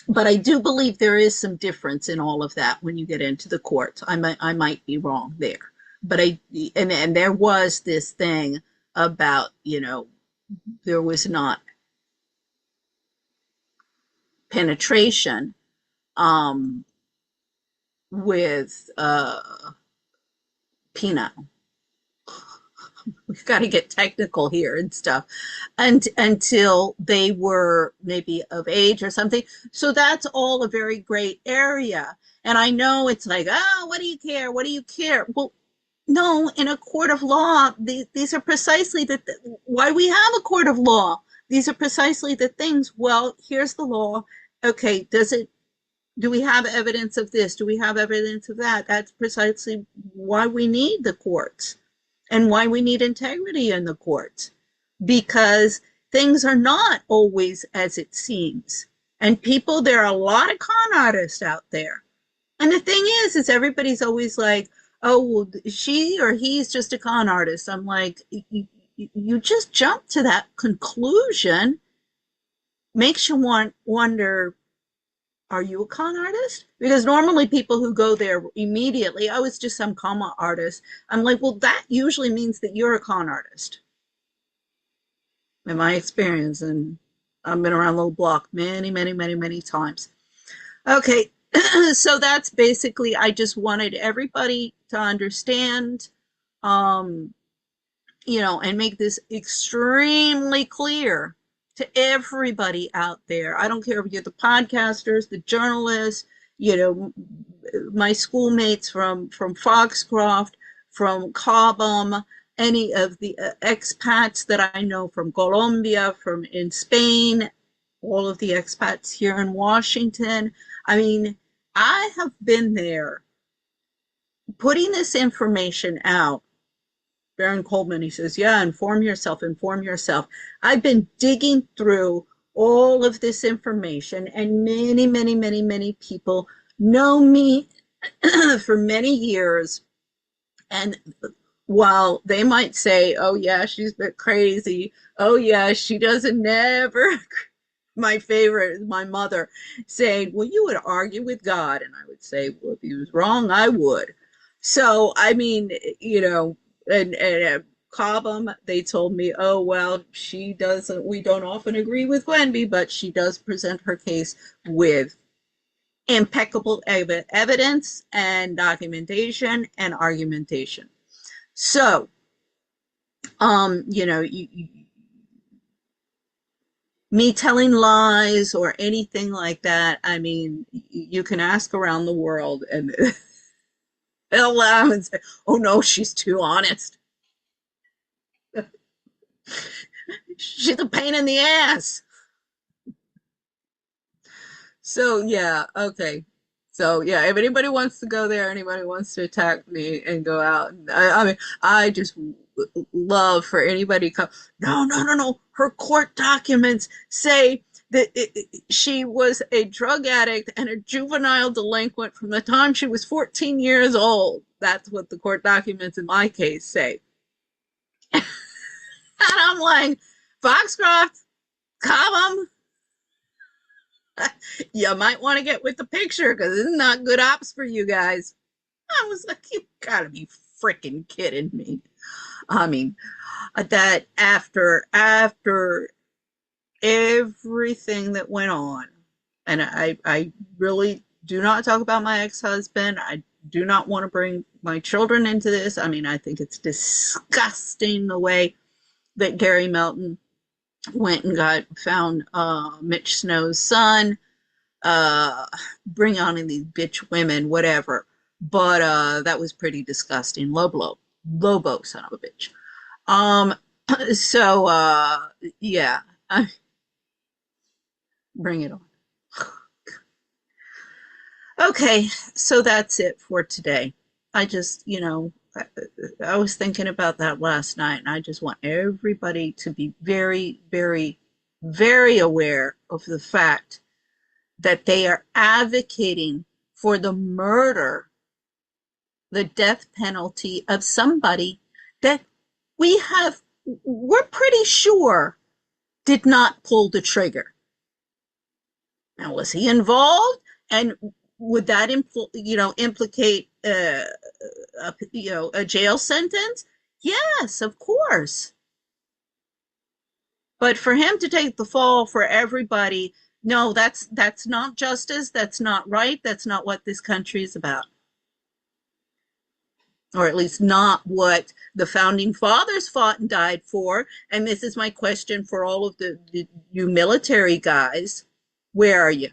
A: But I do believe there is some difference in all of that when you get into the courts. I might be wrong there, but and there was this thing about, there was not penetration with Pino. We've got to get technical here and stuff, and until they were maybe of age or something. So that's all a very great area. And I know it's like, oh, what do you care? What do you care? Well, no, in a court of law, these are precisely why we have a court of law. These are precisely the things. Well, here's the law. Okay, does it Do we have evidence of this? Do we have evidence of that? That's precisely why we need the courts and why we need integrity in the courts, because things are not always as it seems. And people, there are a lot of con artists out there. And the thing is everybody's always like, oh, well, she or he's just a con artist. I'm like, you just jump to that conclusion. Makes you wonder, are you a con artist? Because normally people who go there immediately, oh, it's just some con artist. I'm like, well, that usually means that you're a con artist. In my experience, and I've been around the little block many, many, many, many times. Okay, so that's basically, I just wanted everybody to understand, and make this extremely clear to everybody out there. I don't care if you're the podcasters, the journalists, my schoolmates from Foxcroft, from Cobham, any of the expats that I know from Colombia, from in Spain, all of the expats here in Washington. I mean, I have been there putting this information out. Baron Coleman, he says, yeah, inform yourself, inform yourself. I've been digging through all of this information, and many, many, many, many people know me for many years. And while they might say, oh yeah, she's a bit crazy, oh yeah, she doesn't never, my favorite is my mother saying, well, you would argue with God. And I would say, well, if he was wrong, I would. So, I mean, and Cobham, they told me, oh, well, we don't often agree with Gwenby, but she does present her case with impeccable evidence and documentation and argumentation. So, me telling lies or anything like that, I mean, you can ask around the world and they'll laugh and say, oh no, she's too honest. She's a pain in the ass. So yeah, okay. So yeah, if anybody wants to go there, anybody wants to attack me and go out, I mean, I just love for anybody to come. No. Her court documents say that she was a drug addict and a juvenile delinquent from the time she was 14 years old. That's what the court documents in my case say. And I'm like, Foxcroft, Cobham, you might want to get with the picture because it's not good ops for you guys. I was like, you gotta be freaking kidding me. I mean, that after everything that went on, and I really do not talk about my ex-husband. I do not want to bring my children into this. I mean, I think it's disgusting the way that Gary Melton went and found Mitch Snow's son, bring on in these bitch women, whatever. But that was pretty disgusting. Lobo, son of a bitch. Yeah, bring it on. Okay, so that's it for today. I just, I was thinking about that last night, and I just want everybody to be very, very, very aware of the fact that they are advocating for the murder, the death penalty of somebody that we're pretty sure did not pull the trigger. Now, was he involved? And would that implicate a jail sentence? Yes, of course. But for him to take the fall for everybody, no, that's not justice. That's not right. That's not what this country is about. Or at least not what the founding fathers fought and died for. And this is my question for all of you military guys. Where are you?